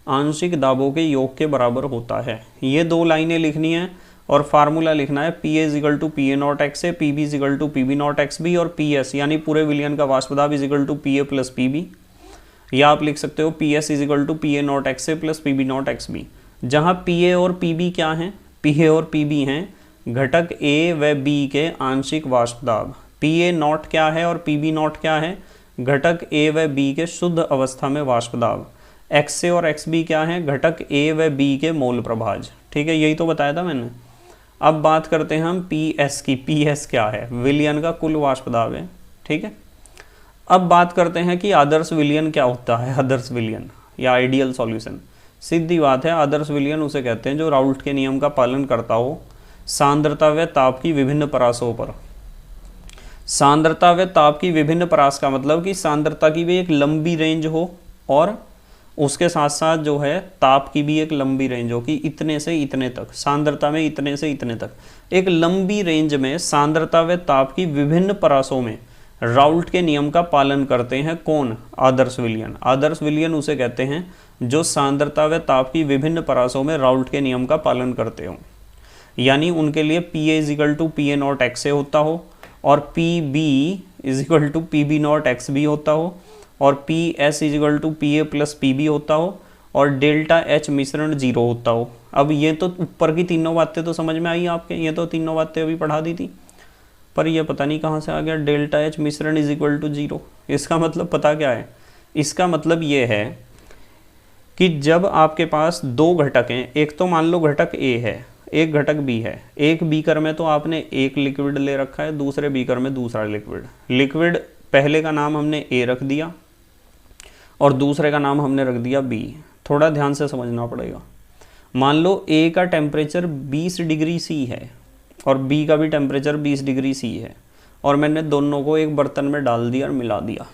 आंशिक दाबों के योग के बराबर होता है। ये दो लाइनें लिखनी है, और फार्मूला लिखना है P A is equal to P A not X A, P B is equal to P B not X B, और पी एस यानी पूरे विलयन का वाष्प दाब is equal to P A plus P B, या आप लिख सकते हो P S is equal to P A not X A plus P B not X B, जहाँ पी ए और पी बी क्या हैं, पी ए और पी बी हैं घटक ए व बी के आंशिक वाष्प दाब, पी ए नॉट क्या है और पी बी नॉट क्या है, घटक ए व बी के शुद्ध अवस्था में वाष्प दाब, एक्स ए और एक्स बी क्या है, घटक ए व बी के मोल प्रभाज। ठीक है, यही तो बताया था मैंने। अब बात करते हैं हम पी एस की। पी एस क्या है, विलयन का कुल वाष्प दाब है। ठीक है, अब बात करते हैं कि आदर्श विलयन क्या होता है। आदर्श विलयन या आइडियल सॉल्यूशन, सीधी बात है, आदर्श विलयन उसे कहते हैं जो राउल्ट के नियम का पालन करता हो सांद्रता व ताप की विभिन्न परासों पर। सांद्रता व ताप की विभिन्न परास का मतलब कि सांद्रता की भी एक लंबी रेंज हो और उसके साथ साथ जो है ताप की भी एक लंबी रेंज हो कि इतने से इतने तक, सांद्रता में इतने से इतने तक, एक लंबी रेंज में सांद्रता व ताप की विभिन्न परासों में राउल्ट के नियम का पालन करते हैं। कौन? आदर्श विलयन। आदर्श विलयन उसे कहते हैं जो सांद्रता व ताप की विभिन्न परासों में राउल्ट के नियम का पालन करते हो, यानी उनके लिए P A is equal to P A not X A होता हो और P B is equal to P B not X B होता हो और P S is equal to P A plus P B होता हो और डेल्टा एच मिश्रण 0 होता हो। अब ये तो ऊपर की तीनों बातें तो समझ में आई आपके, ये तो तीनों बातें अभी पढ़ा दी थी, पर ये पता नहीं कहाँ से आ गया डेल्टा एच मिश्रण इज इक्वल टू 0। इसका मतलब पता क्या है? इसका मतलब ये है कि जब आपके पास दो घटक हैं, एक तो मान लो घटक ए है, एक घटक बी है, एक बीकर में तो आपने एक लिक्विड ले रखा है, दूसरे बीकर में दूसरा लिक्विड पहले का नाम हमने ए रख दिया और दूसरे का नाम हमने रख दिया बी। थोड़ा ध्यान से समझना पड़ेगा। मान लो ए का टेम्परेचर 20 डिग्री सी है और बी का भी टेम्परेचर 20 डिग्री सी है और मैंने दोनों को एक बर्तन में डाल दिया और मिला दिया।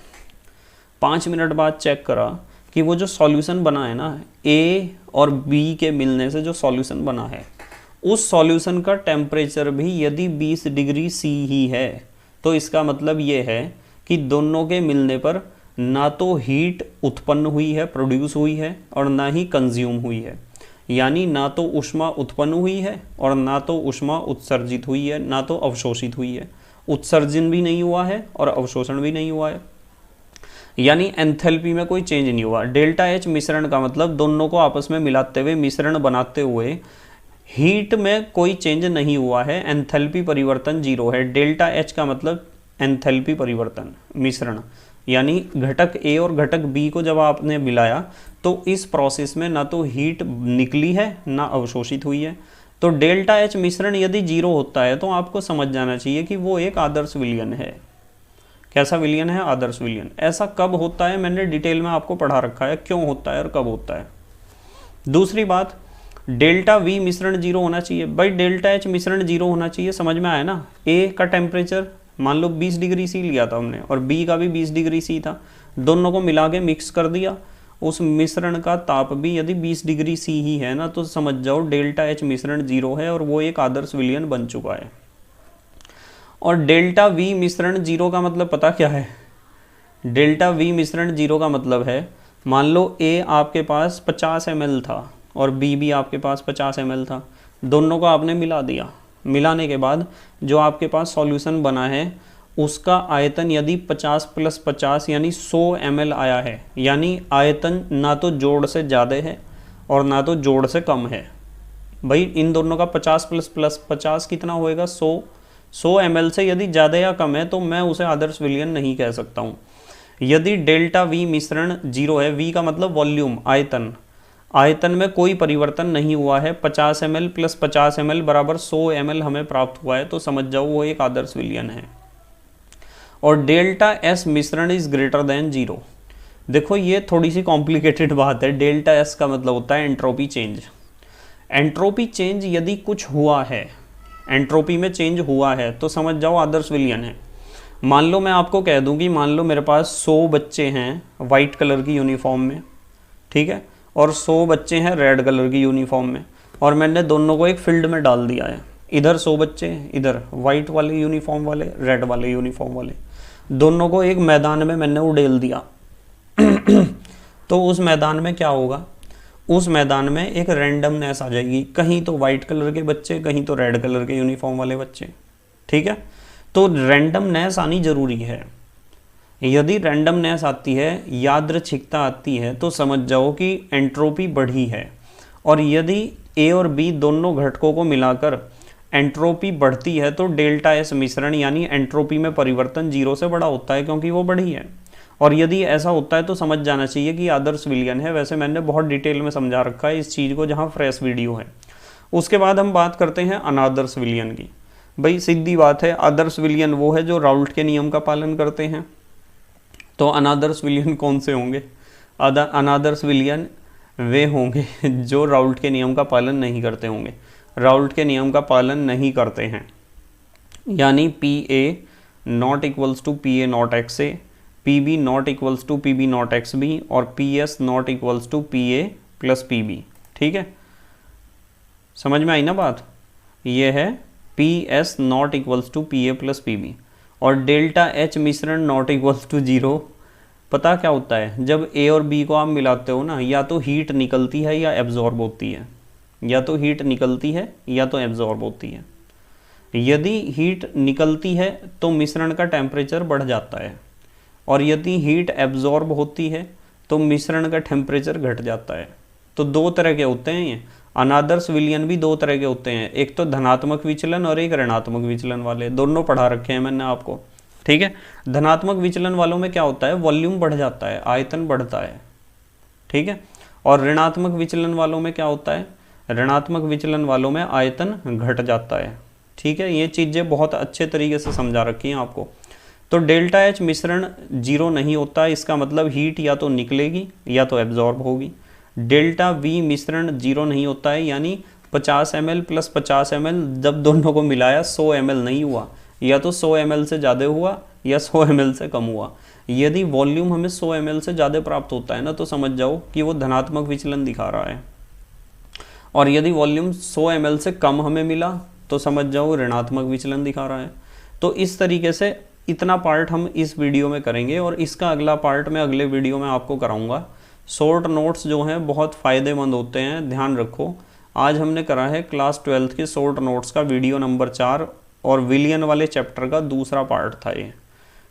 5 मिनट बाद चेक करा कि वो जो सॉल्यूशन बना है ना, ए और बी के मिलने से जो सॉल्यूशन बना है, उस सॉल्यूशन का टेम्परेचर भी यदि 20 डिग्री सी ही है तो इसका मतलब ये है कि दोनों के मिलने पर ना तो हीट उत्पन्न हुई है, प्रोड्यूस हुई है, और ना ही कंज्यूम हुई है। यानी ना तो ऊष्मा उत्पन्न हुई है और ना तो ऊष्मा उत्सर्जित हुई है, ना तो अवशोषित हुई है। उत्सर्जन भी नहीं हुआ है और अवशोषण भी नहीं हुआ है, यानी एंथैल्पी में कोई चेंज नहीं हुआ। डेल्टा एच मिश्रण का मतलब दोनों को आपस में मिलाते हुए, मिश्रण बनाते हुए हीट में कोई चेंज नहीं हुआ है, एंथैल्पी परिवर्तन 0 है। डेल्टा एच का मतलब एंथैल्पी परिवर्तन, मिश्रण, यानी घटक ए और घटक बी को जब आपने मिलाया तो इस प्रोसेस में ना तो हीट निकली है ना अवशोषित हुई है। तो डेल्टा एच मिश्रण यदि 0 होता है तो आपको समझ जाना चाहिए कि वो एक आदर्श विलयन है। कैसा विलयन है? आदर्श विलयन। ऐसा कब होता है मैंने डिटेल में आपको पढ़ा रखा है, क्यों होता है और कब होता है। दूसरी बात, डेल्टा वी मिश्रण 0 होना चाहिए। भाई डेल्टा एच मिश्रण 0 होना चाहिए, समझ में आया ना। ए का टेम्परेचर मान लो 20 डिग्री सी लिया था हमने और बी का भी 20 डिग्री सी था, दोनों को मिला के मिक्स कर दिया। उस मिश्रण का ताप भी यदि 20 डिग्री सी ही है ना, तो समझ जाओ डेल्टा एच मिश्रण 0 है और वो एक आदर्श विलयन बन चुका है। और डेल्टा वी मिश्रण 0 का मतलब पता क्या है? डेल्टा वी मिश्रण 0 का मतलब है, मान लो ए आपके पास 50 ml था और बी भी आपके पास 50 ml था, दोनों को आपने मिला दिया। मिलाने के बाद जो आपके पास सॉल्यूशन बना है उसका आयतन यदि 50 + 50 यानी 100 ml आया है, यानी आयतन ना तो जोड़ से ज़्यादा है और ना तो जोड़ से कम है। भाई इन दोनों का 50 + 50 कितना होएगा? 100 ml से यदि ज़्यादा या कम है तो मैं उसे आदर्श विलयन नहीं कह सकता हूँ। यदि डेल्टा वी मिश्रण 0 है, वी का मतलब वॉल्यूम, आयतन, आयतन में कोई परिवर्तन नहीं हुआ है, 50 ml + 50 ml बराबर 100 ml हमें प्राप्त हुआ है, तो समझ जाओ वो एक आदर्श विलयन है। और डेल्टा एस मिश्रण इज ग्रेटर देन 0। देखो ये थोड़ी सी कॉम्प्लिकेटेड बात है। डेल्टा एस का मतलब होता है एंट्रोपी चेंज। एंट्रोपी चेंज यदि कुछ हुआ है, एंट्रोपी में चेंज हुआ है तो समझ जाओ आदर्श विलयन है। मान लो मैं आपको कह दूं कि मान लो मेरे पास 100 बच्चे हैं वाइट कलर की यूनिफॉर्म में, ठीक है, और 100 बच्चे हैं रेड कलर की यूनिफॉर्म में, और मैंने दोनों को एक फील्ड में डाल दिया है। इधर 100 बच्चे हैं, इधर वाइट वाले यूनिफॉर्म वाले, रेड वाले यूनिफॉर्म वाले, दोनों को एक मैदान में मैंने उड़ेल दिया। तो उस मैदान में क्या होगा? उस मैदान में एक रैंडमनेस आ जाएगी, कहीं तो वाइट कलर के बच्चे, कहीं तो रेड कलर के यूनिफॉर्म वाले बच्चे। ठीक है, तो रैंडमनेस आनी जरूरी है। यदि रैंडमनेस आती है, यादृच्छिकता आती है, तो समझ जाओ कि एंट्रोपी बढ़ी है। और यदि ए और बी दोनों घटकों को मिलाकर एंट्रोपी बढ़ती है तो डेल्टा एस मिश्रण यानी एंट्रोपी में परिवर्तन 0 से बड़ा होता है, क्योंकि वो बढ़ी है। और यदि ऐसा होता है तो समझ जाना चाहिए कि आदर्श विलयन है। वैसे मैंने बहुत डिटेल में समझा रखा है इस चीज़ को, जहाँ फ्रेश वीडियो है। उसके बाद हम बात करते हैं अनादर्श विलयन की। भाई सीधी बात है, आदर्श विलयन वो है जो राउल्ट के नियम का पालन करते हैं। तो अनादर्श विलयन कौन से होंगे? अनादर्श विलयन वे होंगे जो राउल्ट के नियम का पालन नहीं करते होंगे, राउल्ट के नियम का पालन नहीं करते हैं। यानी P A not equals to P A not X A, P B not equals to P B not X B, और P S not equals to P A plus P B. ठीक है, समझ में आई ना बात? ये है P S not equals to P A plus P B. और डेल्टा एच मिश्रण नॉट इक्वल्स टू 0। पता क्या होता है, जब ए और बी को आप मिलाते हो ना, या तो हीट निकलती है या एब्जॉर्ब होती है, या तो हीट निकलती है या तो एब्जॉर्ब होती है। यदि हीट निकलती है तो मिश्रण का टेम्परेचर बढ़ जाता है, और यदि हीट एब्जॉर्ब होती है तो मिश्रण का टेम्परेचर घट जाता है। तो दो तरह के होते हैं ये। अनादर्श विलयन भी दो तरह के होते हैं, एक तो धनात्मक विचलन और एक ऋणात्मक विचलन वाले। दोनों पढ़ा रखे हैं मैंने आपको। ठीक है, धनात्मक विचलन वालों में क्या होता है, वॉल्यूम बढ़ जाता है, आयतन बढ़ता है। ठीक है, और ऋणात्मक विचलन वालों में क्या होता है, ऋणात्मक विचलन वालों में आयतन घट जाता है। ठीक है, ये चीज़ें बहुत अच्छे तरीके से समझा रखी हैं आपको। तो डेल्टा एच मिश्रण 0 नहीं होता, इसका मतलब हीट या तो निकलेगी या तो एब्जॉर्ब होगी। डेल्टा वी मिश्रण 0 नहीं होता है, यानी 50 ml प्लस 50 ml जब दोनों को मिलाया 100 ml नहीं हुआ, या तो 100 ml से ज़्यादा हुआ या 100 ml से कम हुआ। यदि वॉल्यूम हमें 100 ml से ज़्यादा प्राप्त होता है ना, तो समझ जाओ कि वो धनात्मक विचलन दिखा रहा है। और यदि वॉल्यूम 100 ml से कम हमें मिला तो समझ जाओ ऋणात्मक विचलन दिखा रहा है। तो इस तरीके से इतना पार्ट हम इस वीडियो में करेंगे, और इसका अगला पार्ट मैं अगले वीडियो में आपको कराऊंगा। शॉर्ट नोट्स जो हैं बहुत फ़ायदेमंद होते हैं, ध्यान रखो। आज हमने करा है क्लास 12th के शॉर्ट नोट्स का वीडियो नंबर 4, और विलियन वाले चैप्टर का दूसरा पार्ट था ये।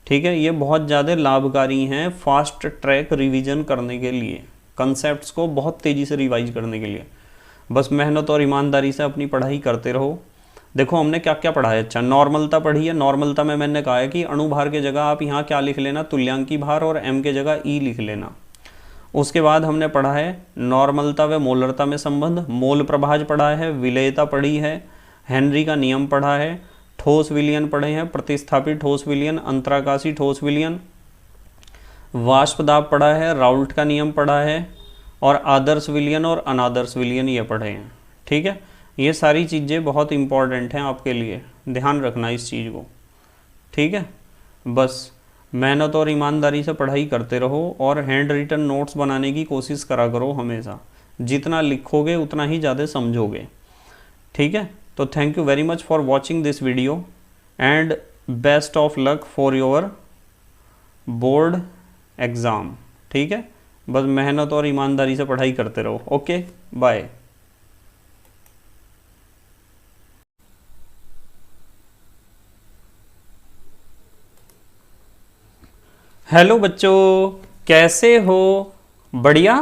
ठीक है, ये बहुत ज़्यादा लाभकारी हैं फास्ट ट्रैक रिवीजन करने के लिए, कंसेप्ट्स को बहुत तेज़ी से रिवाइज करने के लिए। बस मेहनत और ईमानदारी से अपनी पढ़ाई करते रहो। देखो हमने क्या क्या पढ़ा है। अच्छा, नॉर्मलता पढ़ी है। नॉर्मलता में मैंने कहा है कि अणुभार के जगह आप यहाँ क्या लिख लेना, तुल्यांकी भार, और m के जगह e लिख लेना। उसके बाद हमने पढ़ा है नॉर्मलता व मोलरता में संबंध, मोल प्रभाज पढ़ा है, विलेयता पढ़ी है, हेनरी का नियम पढ़ा है, ठोस विलयन पढ़े हैं, प्रतिस्थापित ठोस विलयन, अंतराकाशी ठोस विलयन, वाष्प दाब पढ़ा है, राउल्ट का नियम पढ़ा है, और आदर्श विलयन और अनादर्श विलयन ये पढ़े हैं। ठीक है, ये सारी चीज़ें बहुत इंपॉर्टेंट हैं आपके लिए, ध्यान रखना इस चीज़ को। ठीक है, बस मेहनत और ईमानदारी से पढ़ाई करते रहो, और हैंड रिटन नोट्स बनाने की कोशिश करा करो हमेशा। जितना लिखोगे उतना ही ज़्यादा समझोगे। ठीक है, तो thank you very much for watching this video, and best of luck for your board exam. ठीक है, बस मेहनत और ईमानदारी से पढ़ाई करते रहो। Okay, bye. हेलो बच्चों, कैसे हो? बढ़िया?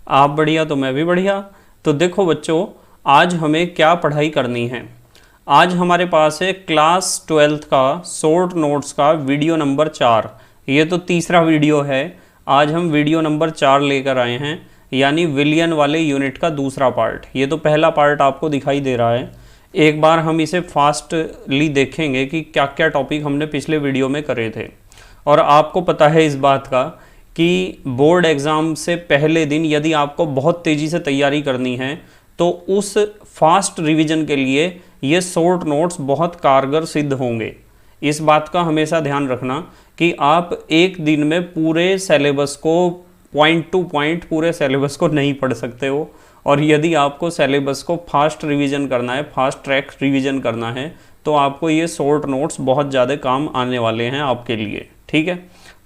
आप बढ़िया तो मैं भी बढ़िया। तो देखो बच्चों, आज हमें क्या पढ़ाई करनी है। आज हमारे पास है क्लास 12th का शॉर्ट नोट्स का वीडियो नंबर 4। ये तो तीसरा वीडियो है। आज हम वीडियो नंबर 4 लेकर आए हैं, यानी विलियन वाले यूनिट का दूसरा पार्ट। ये तो पहला पार्ट आपको दिखाई दे रहा है। एक बार हम इसे फास्टली देखेंगे कि क्या क्या टॉपिक हमने पिछले वीडियो में करे थे। और आपको पता है इस बात का कि बोर्ड एग्ज़ाम से पहले दिन यदि आपको बहुत तेज़ी से तैयारी करनी है तो उस फास्ट रिवीजन के लिए ये शॉर्ट नोट्स बहुत कारगर सिद्ध होंगे। इस बात का हमेशा ध्यान रखना कि आप एक दिन में पूरे सिलेबस को पॉइंट टू पॉइंट पूरे सिलेबस को नहीं पढ़ सकते हो। और यदि आपको सिलेबस को फास्ट रिवीजन करना है, फास्ट ट्रैक रिवीजन करना है, तो आपको ये शॉर्ट नोट्स बहुत ज़्यादा काम आने वाले हैं आपके लिए। ठीक है,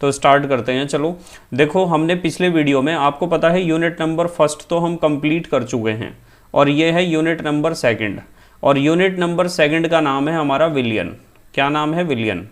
तो स्टार्ट करते हैं। चलो देखो, हमने पिछले वीडियो में, आपको पता है यूनिट नंबर फर्स्ट तो हम कंप्लीट कर चुके हैं और ये है यूनिट नंबर सेकंड, और यूनिट नंबर सेकंड का नाम है हमारा विलियन। क्या नाम है? विलियन।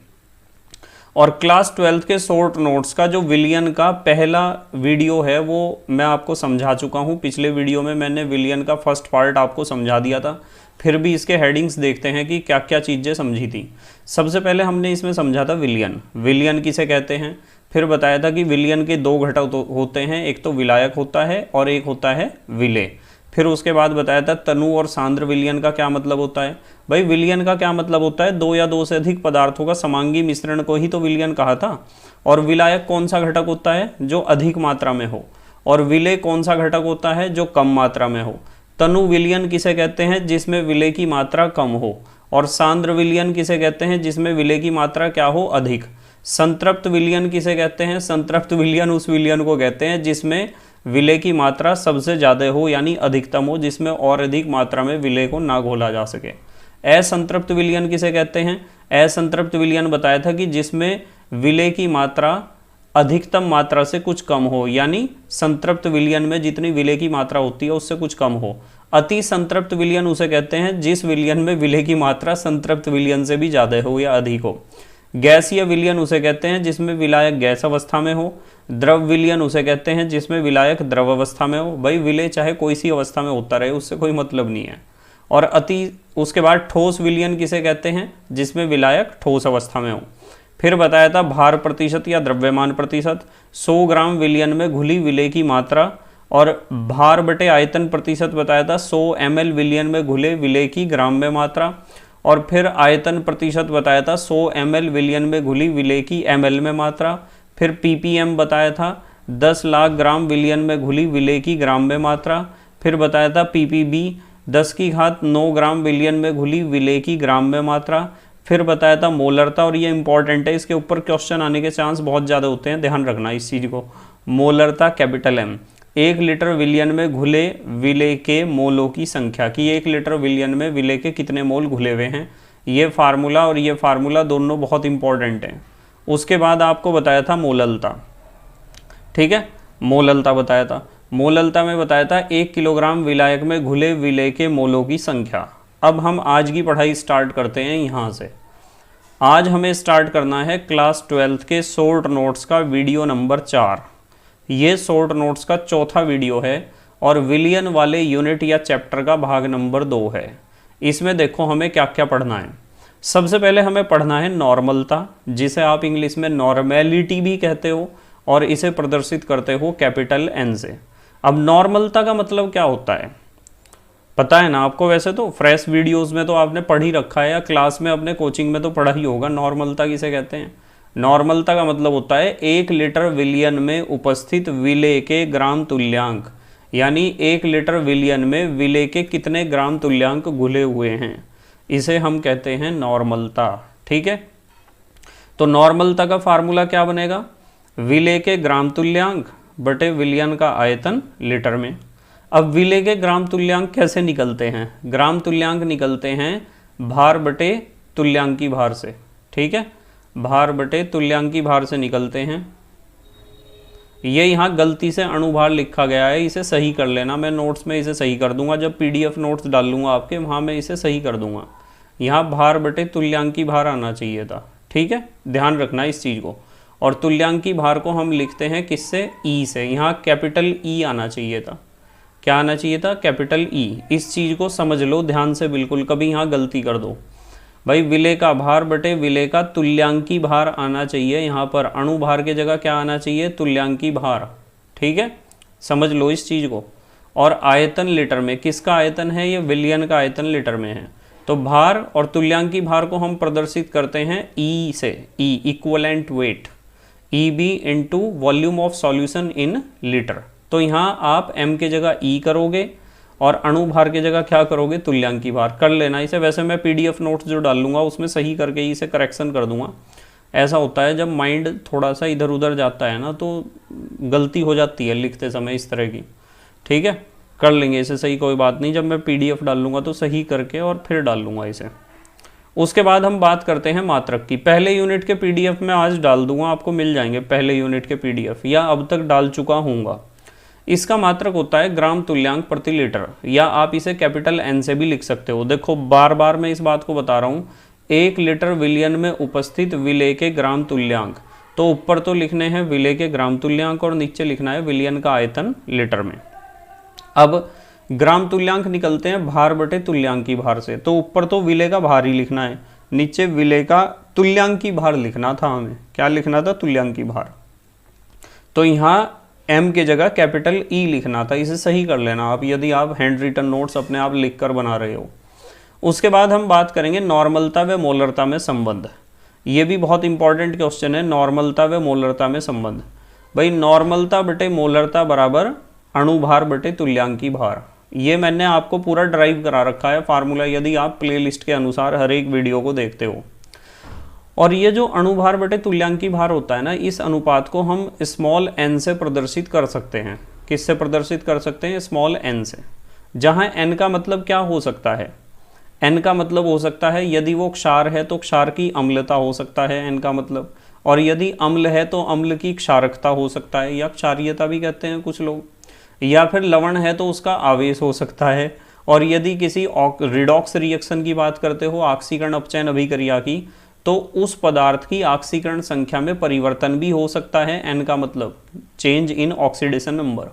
और क्लास 12th के शॉर्ट नोट्स का जो विलियन का पहला वीडियो है वो मैं आपको समझा चुका हूँ। पिछले वीडियो में मैंने विलियन का फर्स्ट पार्ट आपको समझा दिया था। फिर भी इसके हेडिंग्स देखते हैं कि क्या क्या चीज़ें समझी थी। सबसे पहले हमने इसमें समझा था विलियन। विलियन किसे कहते हैं, फिर बताया था कि विलियन के दो घटक होते हैं, एक तो विलायक होता है और एक होता है विलेय। फिर उसके बाद बताया था तनु और सांद्र विलियन का क्या मतलब होता है। भाई विलियन का क्या मतलब होता है? दो या दो से अधिक पदार्थों का समांगी मिश्रण को ही तो विलियन कहा था। और विलायक कौन सा घटक होता है? जो अधिक मात्रा में हो। और विलेय कौन सा घटक होता है? जो कम मात्रा में हो। तनु विलियन किसे कहते हैं? जिसमें विलेय की मात्रा कम हो। और सांद्र विलियन किसे कहते हैं? जिसमें विलेय की मात्रा क्या हो? अधिक। संतृप्त विलियन किसे कहते हैं? संतृप्त विलियन उस विलियन को कहते हैं जिसमें विलेय की मात्रा सबसे ज़्यादा हो, यानी अधिकतम हो, जिसमें और अधिक मात्रा में विलेय को ना घोला जा सके। असंतृप्त विलियन किसे कहते हैं? असंतृप्त विलियन बताया था कि जिसमें विलेय की मात्रा अधिकतम मात्रा से कुछ कम हो, यानी संतृप्त विलियन में जितनी विलेय की मात्रा होती है उससे कुछ कम हो। अति संतृप्त विलियन उसे कहते हैं जिस विलियन में विलेय की मात्रा संतृप्त विलियन से भी ज़्यादा हो या अधिक हो। गैसीय विलियन उसे कहते हैं जिसमें विलायक गैस अवस्था में हो। द्रव विलियन उसे कहते हैं जिसमें विलायक द्रव अवस्था में हो। भाई विलेय चाहे कोई सी अवस्था में होता रहे, उससे कोई मतलब नहीं है। और उसके बाद ठोस विलियन किसे कहते हैं? जिसमें विलायक ठोस अवस्था में हो। फिर बताया था भार प्रतिशत या द्रव्यमान प्रतिशत। 100 ग्राम विलियन में घुली विलेय की मात्रा। और भार बटे आयतन प्रतिशत बताया था 100 ml विलियन में घुले विलेय की ग्राम में मात्रा। और फिर आयतन प्रतिशत बताया था 100 ml विलियन में घुली विलेय की ml में मात्रा। फिर ppm बताया था 10 लाख ग्राम विलियन में घुली विलेय की ग्राम में मात्रा। फिर बताया था ppb 10⁹ ग्राम विलियन में घुली विलेय की ग्राम में मात्रा। फिर बताया था मोलरता, और ये इंपॉर्टेंट है, इसके ऊपर क्वेश्चन आने के चांस बहुत ज़्यादा होते हैं, ध्यान रखना इस चीज़ को। मोलरता कैपिटल M, 1 लीटर विलियन में घुले विलेय के मोलों की संख्या की। 1 लीटर विलियन में विलेय के कितने मोल घुले हुए हैं, ये फार्मूला और ये फार्मूला दोनों बहुत इंपॉर्टेंट हैं। उसके बाद आपको बताया था मोललता, ठीक है, मोललता बताया था। मोललता में बताया था 1 किलोग्राम विलायक में घुले विलेय के मोलों की संख्या। अब हम आज की पढ़ाई स्टार्ट करते हैं यहाँ से। आज हमें स्टार्ट करना है क्लास 12th के शॉर्ट नोट्स का वीडियो नंबर 4। ये शॉर्ट नोट्स का चौथा वीडियो है और विलियन वाले यूनिट या चैप्टर का भाग नंबर 2 है। इसमें देखो हमें क्या क्या पढ़ना है। सबसे पहले हमें पढ़ना है नॉर्मलता, जिसे आप इंग्लिश में नॉर्मेलिटी भी कहते हो, और इसे प्रदर्शित करते हो कैपिटल N से। अब नॉर्मलता का मतलब क्या होता है पता है ना आपको? वैसे तो फ्रेश वीडियोस में तो आपने पढ़ ही रखा है, या क्लास में अपने कोचिंग में तो पढ़ा ही होगा। नॉर्मलता किसे कहते हैं? नॉर्मलता का मतलब होता है 1 लीटर विलियन में उपस्थित विलेय के ग्राम तुल्यांक, यानी 1 लीटर विलियन में विलेय के कितने ग्राम तुल्यांक घुले हुए हैं, इसे हम कहते हैं नॉर्मलता। ठीक है, तो नॉर्मलता का फार्मूला क्या बनेगा? विलेय के ग्राम तुल्यांक बटे विलियन का आयतन लीटर में। अब विलेय के ग्राम तुल्यांक कैसे निकलते हैं? ग्राम तुल्यांक निकलते हैं भार बटे तुल्यांकी भार से। ठीक है, भार बटे तुल्यांकी भार से निकलते हैं। ये यहाँ गलती से अणुभार लिखा गया है, इसे सही कर लेना। मैं नोट्स में इसे सही कर दूंगा, जब PDF नोट्स डाल लूँगा आपके, वहाँ मैं इसे सही कर दूंगा। यहाँ भार बटे तुल्यांकी भार आना चाहिए था। ठीक है, ध्यान रखना इस चीज़ को। और तुल्यांकी भार को हम लिखते हैं किससे? E से। यहाँ कैपिटल E आना चाहिए था। क्या आना चाहिए था? Capital E। इस चीज़ को समझ लो ध्यान से, बिल्कुल कभी यहाँ गलती कर दो। भाई विलेय का भार बटे विलेय का तुल्यांकी भार आना चाहिए। यहाँ पर अणु भार के जगह क्या आना चाहिए? तुल्यांकी भार। ठीक है, समझ लो इस चीज़ को। और आयतन लीटर में, किसका आयतन है? ये विलियन का आयतन लीटर में है। तो भार और तुल्यांकी भार को हम प्रदर्शित करते हैं E से। E equivalent weight, EB into volume of solution in litre. तो यहाँ आप M के जगह E करोगे और अणु भार के जगह क्या करोगे? तुल्यांकी भार। कर लेना इसे। वैसे मैं PDF नोट्स जो डाल लूँगा उसमें सही करके इसे करेक्शन कर दूंगा। ऐसा होता है जब माइंड थोड़ा सा इधर उधर जाता है ना, तो गलती हो जाती है लिखते समय इस तरह की। ठीक है, कर लेंगे इसे सही, कोई बात नहीं। जब मैं PDF डाल लूँगा तो सही करके और फिर डाल लूँगा इसे। उसके बाद हम बात करते हैं मात्रक की। पहले यूनिट के पीडीएफ में आज डाल दूंगा, आपको मिल जाएंगे पहले यूनिट के पीडीएफ, या अब तक डाल चुका हूँगा। इसका मात्रक होता है ग्राम तुल्यांक प्रति लीटर, या आप इसे कैपिटल एन से भी लिख सकते हो। देखो बार बार मैं इस बात को बता रहा हूँ, 1 लीटर विलयन में उपस्थित विलेय के ग्राम तुल्यांक, तो ऊपर तो लिखने हैं विलेय के ग्राम तुल्यांक और नीचे लिखना है विलयन का आयतन लीटर में। अब ग्राम तुल्यांक निकलते हैं भार बटे तुल्यांक की भार से, तो ऊपर तो विलेय का भार ही लिखना है, नीचे विलेय का तुल्यांक की भार लिखना था। हमें क्या लिखना था? तुल्यांक की भार। तो यहाँ m के जगह कैपिटल E लिखना था। इसे सही कर लेना आप, यदि आप हैंड रिटन नोट्स अपने आप लिख कर बना रहे हो। उसके बाद हम बात करेंगे नॉर्मलता व मोलरता में संबंध। ये भी बहुत इंपॉर्टेंट क्वेश्चन है, नॉर्मलता व मोलरता में संबंध। भाई नॉर्मलता बटे मोलरता बराबर अणुभार बटे तुल्यांक की भार। ये मैंने आपको पूरा ड्राइव करा रखा है फार्मूला, यदि आप प्लेलिस्ट के अनुसार हर एक वीडियो को देखते हो। और ये जो अणुभार बटे तुल्यांक की भार होता है ना, इस अनुपात को हम स्मॉल n से प्रदर्शित कर सकते हैं। किससे प्रदर्शित कर सकते हैं? स्मॉल n से। जहाँ n का मतलब क्या हो सकता है? n का मतलब हो सकता है यदि वो क्षार है तो क्षार की अम्लता हो सकता है n का मतलब, और यदि अम्ल है तो अम्ल की क्षारकता हो सकता है, या क्षारीयता भी कहते हैं कुछ लोग, या फिर लवण है तो उसका आवेश हो सकता है। और यदि किसी रिडॉक्स रिएक्शन की बात करते हो, ऑक्सीकरण अपचयन अभिक्रिया की, तो उस पदार्थ की ऑक्सीकरण संख्या में परिवर्तन भी हो सकता है, n का मतलब चेंज इन ऑक्सीडेशन नंबर।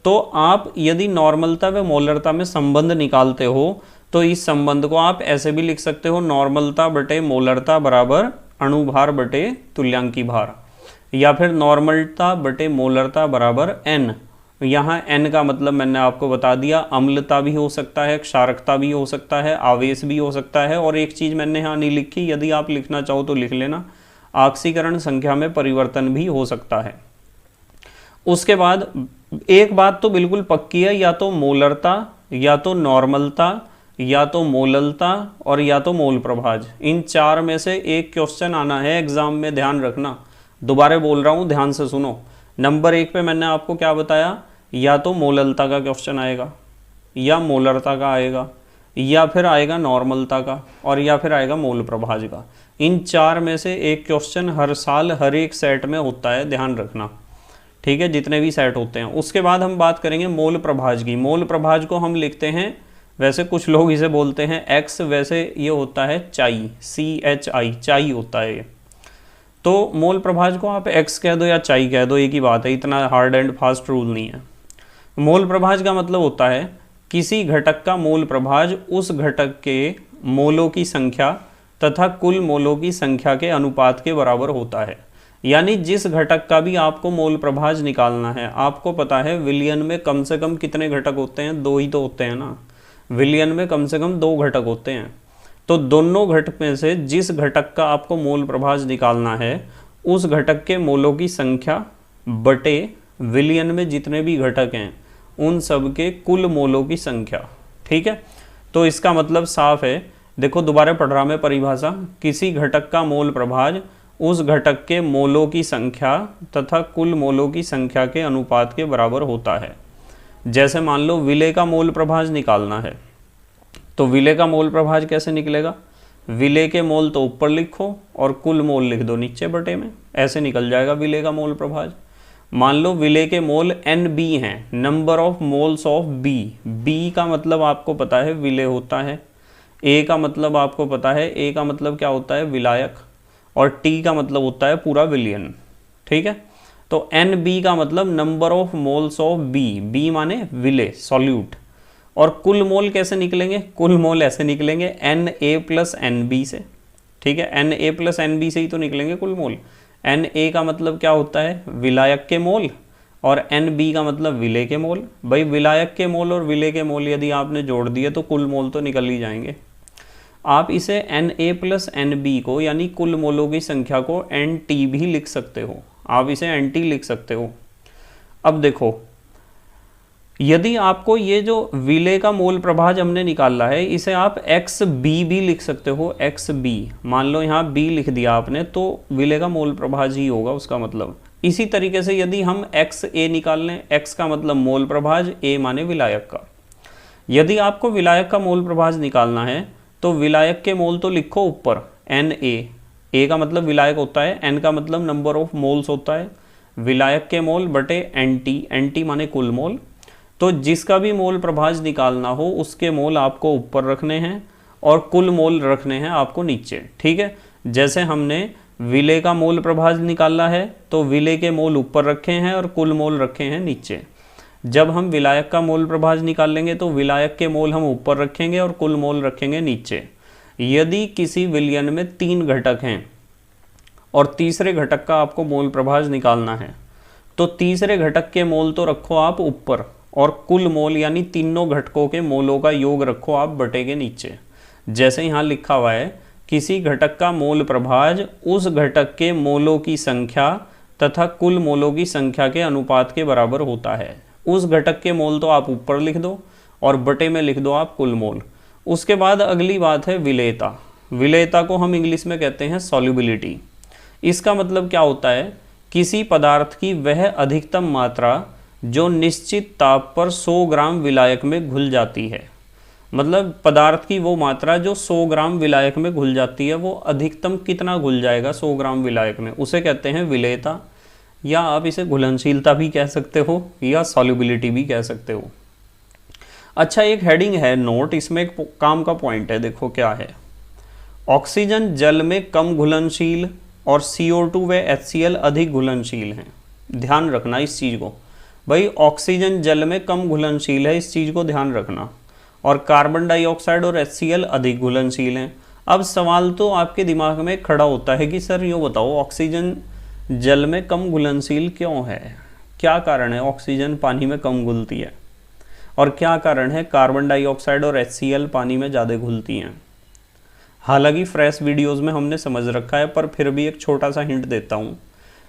तो आप यदि नॉर्मलता व मोलरता में संबंध निकालते हो तो इस संबंध को आप ऐसे भी लिख सकते हो, नॉर्मलता बटे मोलरता बराबर अणुभार बटे तुल्यांक की भार, या फिर नॉर्मलता बटे मोलरता बराबर n। यहाँ n का मतलब मैंने आपको बता दिया, अम्लता भी हो सकता है, क्षारकता भी हो सकता है, आवेश भी हो सकता है, और एक चीज़ मैंने यहाँ नहीं लिखी, यदि आप लिखना चाहो तो लिख लेना, ऑक्सीकरण संख्या में परिवर्तन भी हो सकता है। उसके बाद एक बात तो बिल्कुल पक्की है, या तो मोलरता, या तो नॉर्मलता, या तो मोललता, और या तो मोल प्रभाज। इन चार में से एक क्वेश्चन आना है एग्जाम में, ध्यान रखना। दोबारा बोल रहा हूँ, ध्यान से सुनो। नंबर 1 पे मैंने आपको क्या बताया? या तो मोललता का क्वेश्चन आएगा, या मोलरता का आएगा, या फिर आएगा नॉर्मलता का, और या फिर आएगा मोल प्रभाज का। इन चार में से एक क्वेश्चन हर साल हर एक सेट में होता है, ध्यान रखना, ठीक है, जितने भी सेट होते हैं। उसके बाद हम बात करेंगे मोल प्रभाज की। मोल प्रभाज को हम लिखते हैं, वैसे कुछ लोग इसे बोलते हैं x, वैसे ये होता है चाई, CHI, चाई होता है ये। तो मोल प्रभाज को आप x कह दो या चाई कह दो, एक ही बात है, इतना हार्ड एंड फास्ट रूल नहीं है। मोल प्रभाज का मतलब होता है किसी घटक का मोल प्रभाज उस घटक के मोलों की संख्या तथा कुल मोलों की संख्या के अनुपात के बराबर होता है। यानी जिस घटक का भी आपको मोल प्रभाज निकालना है, आपको पता है विलयन में कम से कम कितने घटक होते हैं? 2 ही तो होते हैं ना। विलयन में कम से कम 2 घटक होते हैं। तो दोनों घटक में से जिस घटक का आपको मोल प्रभाज निकालना है, उस घटक के मोलों की संख्या बटे विलयन में जितने भी घटक हैं उन सब के कुल मोलों की संख्या, ठीक है। तो इसका मतलब साफ है, देखो दोबारा पढ़ रहा मैं परिभाषा, किसी घटक का मोल प्रभाज उस घटक के मोलों की संख्या तथा कुल मोलों की संख्या के अनुपात के बराबर होता है। जैसे मान लो विलेय का मोल प्रभाज निकालना है, तो विलेय का मोल प्रभाज कैसे निकलेगा? विलेय के मोल तो ऊपर लिखो और कुल मोल लिख दो नीचे बटे में, ऐसे निकल जाएगा विलेय का मोल प्रभाज। मान लो विलेय के मोल NB हैं, number of moles of B। B का मतलब आपको पता है विलेय होता है, A का मतलब आपको पता है, A का मतलब क्या होता है? विलायक, और T का मतलब होता है पूरा विलयन, ठीक है। तो NB का मतलब number of moles of B, B माने विलेय, सॉल्यूट। और कुल मोल कैसे निकलेंगे? कुल मोल ऐसे निकलेंगे Na प्लस NB से, ठीक है, Na प्लस NB से ही तो निकलेंगे कुल मोल। Na का मतलब क्या होता है? विलायक के मोल, और NB का मतलब विलेय के मोल। भाई विलायक के मोल और विलेय के मोल यदि आपने जोड़ दिए तो कुल मोल तो निकल ही जाएंगे। आप इसे Na प्लस NB को यानी कुल मोलों की संख्या को NT भी लिख सकते हो, आप इसे NT लिख सकते हो। अब देखो, यदि आपको ये जो विलेय का मोल प्रभाज हमने निकाला है, इसे आप XB भी लिख सकते हो, XB। मान लो यहाँ B लिख दिया आपने, तो विलेय का मोल प्रभाज ही होगा उसका मतलब। इसी तरीके से यदि हम XA निकाल लें, X का मतलब मोल प्रभाज, A माने विलायक का। यदि आपको विलायक का मोल प्रभाज निकालना है तो विलायक के मोल तो लिखो ऊपर Na, का मतलब विलायक होता है, N का मतलब नंबर ऑफ मोल्स होता है, विलायक के मोल बटे Nt माने कुल मोल। तो जिसका भी मोल प्रभाज निकालना हो उसके मोल आपको ऊपर रखने हैं और कुल मोल रखने हैं आपको नीचे। ठीक है, जैसे हमने विलेय का मोल प्रभाज निकाला है तो विलेय के मोल ऊपर रखे हैं और कुल मोल रखे हैं नीचे। जब हम विलायक का मोल प्रभाज निकालेंगे तो विलायक के मोल हम ऊपर रखेंगे और कुल मोल रखेंगे नीचे। यदि किसी विलयन में 3 घटक हैं और तीसरे घटक का आपको मोल प्रभाज निकालना है तो तीसरे घटक के मोल तो रखो आप ऊपर और कुल मोल यानी तीनों घटकों के मोलों का योग रखो आप बटे के नीचे। जैसे यहाँ लिखा हुआ है, किसी घटक का मोल प्रभाज उस घटक के मोलों की संख्या तथा कुल मोलों की संख्या के अनुपात के बराबर होता है। उस घटक के मोल तो आप ऊपर लिख दो और बटे में लिख दो आप कुल मोल। उसके बाद अगली बात है विलेयता। विलेयता को हम इंग्लिश में कहते हैं सॉल्युबिलिटी। इसका मतलब क्या होता है, किसी पदार्थ की वह अधिकतम मात्रा जो निश्चित ताप पर 100 ग्राम विलायक में घुल जाती है। मतलब पदार्थ की वो मात्रा जो 100 ग्राम विलायक में घुल जाती है, वो अधिकतम कितना घुल जाएगा 100 ग्राम विलायक में, उसे कहते हैं विलेयता, या आप इसे घुलनशीलता भी कह सकते हो या सॉल्युबिलिटी भी कह सकते हो। अच्छा, एक हेडिंग है नोट, इसमें एक काम का पॉइंट है, देखो क्या है। ऑक्सीजन जल में कम घुलनशील और CO2 व HCl अधिक घुलनशील हैं। ध्यान रखना इस चीज़ को भाई, ऑक्सीजन जल में कम घुलनशील है, इस चीज़ को ध्यान रखना, और कार्बन डाइऑक्साइड और HCl अधिक घुलनशील हैं। अब सवाल तो आपके दिमाग में खड़ा होता है कि सर यूँ बताओ ऑक्सीजन जल में कम घुलनशील क्यों है, क्या कारण है ऑक्सीजन पानी में कम घुलती है और क्या कारण है कार्बन डाइऑक्साइड और HCl पानी में ज़्यादा घुलती हैं। हालांकि फ्रेश वीडियोस में हमने समझ रखा है, पर फिर भी एक छोटा सा हिंट देता हूँ।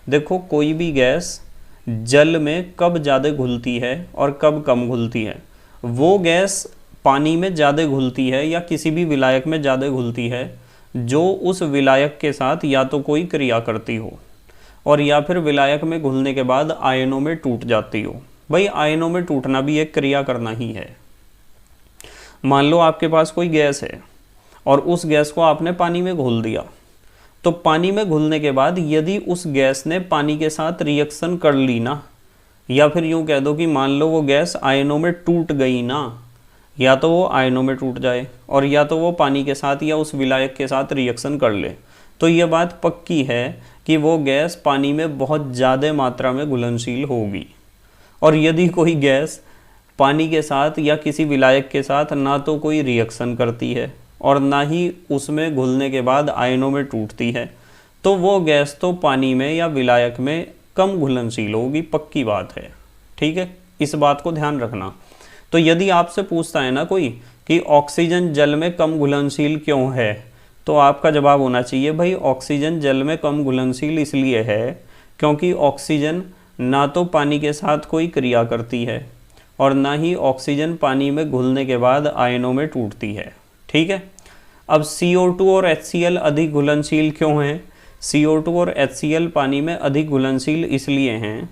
देखो, कोई भी गैस जल में कब ज़्यादा घुलती है और कब कम घुलती है। वो गैस पानी में ज़्यादा घुलती है या किसी भी विलायक में ज़्यादा घुलती है जो उस विलायक के साथ या तो कोई क्रिया करती हो और या फिर विलायक में घुलने के बाद आयनों में टूट जाती हो। भाई, आयनों में टूटना भी एक क्रिया करना ही है। मान लो आपके पास कोई गैस है और उस गैस को आपने पानी में घोल दिया, तो पानी में घुलने के बाद यदि उस गैस ने पानी के साथ रिएक्शन कर ली ना, या फिर यूँ कह दो कि मान लो वो गैस आयनों में टूट गई ना, या तो वो आयनों में टूट जाए और या तो वो पानी के साथ या उस विलायक के साथ रिएक्शन कर ले, तो ये बात पक्की है कि वो गैस पानी में बहुत ज़्यादा मात्रा में घुलनशील होगी। और यदि कोई गैस पानी के साथ या किसी विलायक के साथ ना तो कोई रिएक्शन करती है और ना ही उसमें घुलने के बाद आयनों में टूटती है, तो वो गैस तो पानी में या विलायक में कम घुलनशील होगी, पक्की बात है। ठीक है, इस बात को ध्यान रखना। तो यदि आपसे पूछता है ना कोई कि ऑक्सीजन जल में कम घुलनशील क्यों है, तो आपका जवाब होना चाहिए भाई ऑक्सीजन जल में कम घुलनशील इसलिए है क्योंकि ऑक्सीजन ना तो पानी के साथ कोई क्रिया करती है और ना ही ऑक्सीजन पानी में घुलने के बाद आयनों में टूटती है। ठीक है, अब CO2 और HCl अधिक घुलनशील क्यों हैं? CO2 और HCl पानी में अधिक घुलनशील इसलिए हैं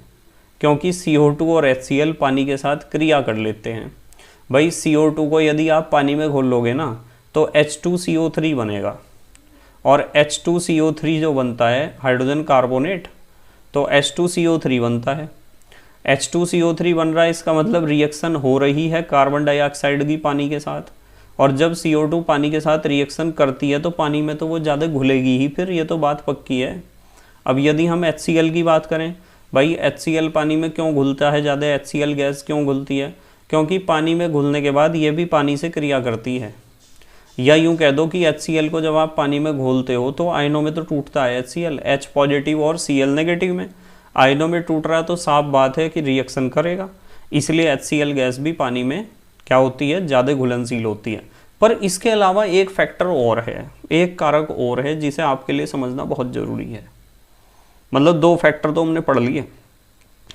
क्योंकि CO2 और HCl पानी के साथ क्रिया कर लेते हैं। भाई, CO2 को यदि आप पानी में घोल लोगे ना तो H2CO3 बनेगा, और H2CO3 जो बनता है हाइड्रोजन कार्बोनेट, तो H2CO3 बनता है। H2CO3 बन रहा है, इसका मतलब रिएक्शन हो रही है कार्बन डाइऑक्साइड की पानी के साथ, और जब CO2 पानी के साथ रिएक्शन करती है तो पानी में तो वो ज़्यादा घुलेगी ही, फिर ये तो बात पक्की है। अब यदि हम HCl की बात करें, भाई HCl पानी में क्यों घुलता है ज़्यादा, HCl गैस क्यों घुलती है? क्योंकि पानी में घुलने के बाद ये भी पानी से क्रिया करती है। या यूँ कह दो कि HCl को जब आप पानी में घोलते हो तो आयनों में तो टूटता है HCl, H पॉजिटिव और Cl नेगेटिव में आयनों में टूट रहा है, तो साफ बात है कि रिएक्शन करेगा। इसलिए HCl गैस भी पानी में क्या होती है, ज़्यादा घुलनशील होती है। पर इसके अलावा एक फैक्टर और है, एक कारक और है जिसे आपके लिए समझना बहुत ज़रूरी है। मतलब 2 फैक्टर तो हमने पढ़ लिए।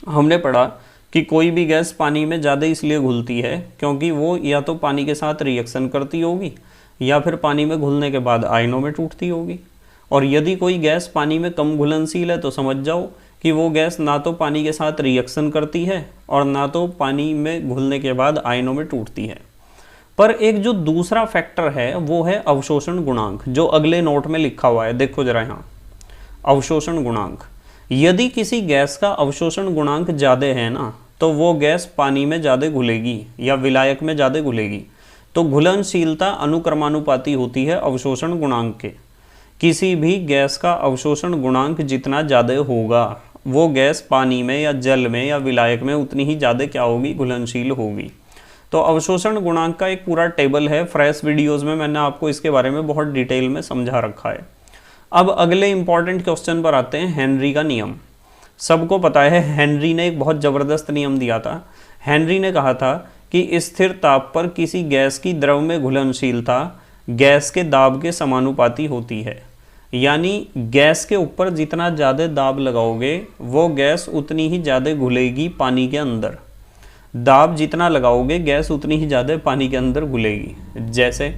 हमने पढ़ा कि कोई भी गैस पानी में ज़्यादा इसलिए घुलती है क्योंकि वो या तो पानी के साथ रिएक्शन करती होगी या फिर पानी में घुलने के बाद आयनों में टूटती होगी। और यदि कोई गैस पानी में कम घुलनशील है तो समझ जाओ कि वो गैस ना तो पानी के साथ रिएक्शन करती है और ना तो पानी में घुलने के बाद आयनों में टूटती है। पर एक जो दूसरा फैक्टर है वो है अवशोषण गुणांक, जो अगले नोट में लिखा हुआ है, देखो जरा यहाँ, अवशोषण गुणांक। यदि किसी गैस का अवशोषण गुणांक ज़्यादा है ना, तो वो गैस पानी में ज़्यादा घुलेगी या विलायक में ज़्यादा घुलेगी। तो घुलनशीलता अनुक्रमानुपाती होती है अवशोषण गुणांक के। किसी भी गैस का अवशोषण गुणांक जितना ज़्यादा होगा, वो गैस पानी में या जल में या विलायक में उतनी ही ज़्यादा क्या होगी, घुलनशील होगी। तो अवशोषण गुणांक का एक पूरा टेबल है, फ्रेश वीडियोज़ में मैंने आपको इसके बारे में बहुत डिटेल में समझा रखा है। अब अगले इंपॉर्टेंट क्वेश्चन पर आते हैं, हेनरी का नियम। सबको पता है हेनरी ने एक बहुत ज़बरदस्त नियम दिया था। हेनरी ने कहा था कि स्थिर ताप पर किसी गैस की द्रव में घुलनशीलता गैस के दाब के समानुपाती होती है। यानी गैस के ऊपर जितना ज़्यादा दाब लगाओगे वो गैस उतनी ही ज़्यादा घुलेगी पानी के अंदर। दाब जितना लगाओगे गैस उतनी ही ज़्यादा पानी के अंदर घुलेगी। जैसे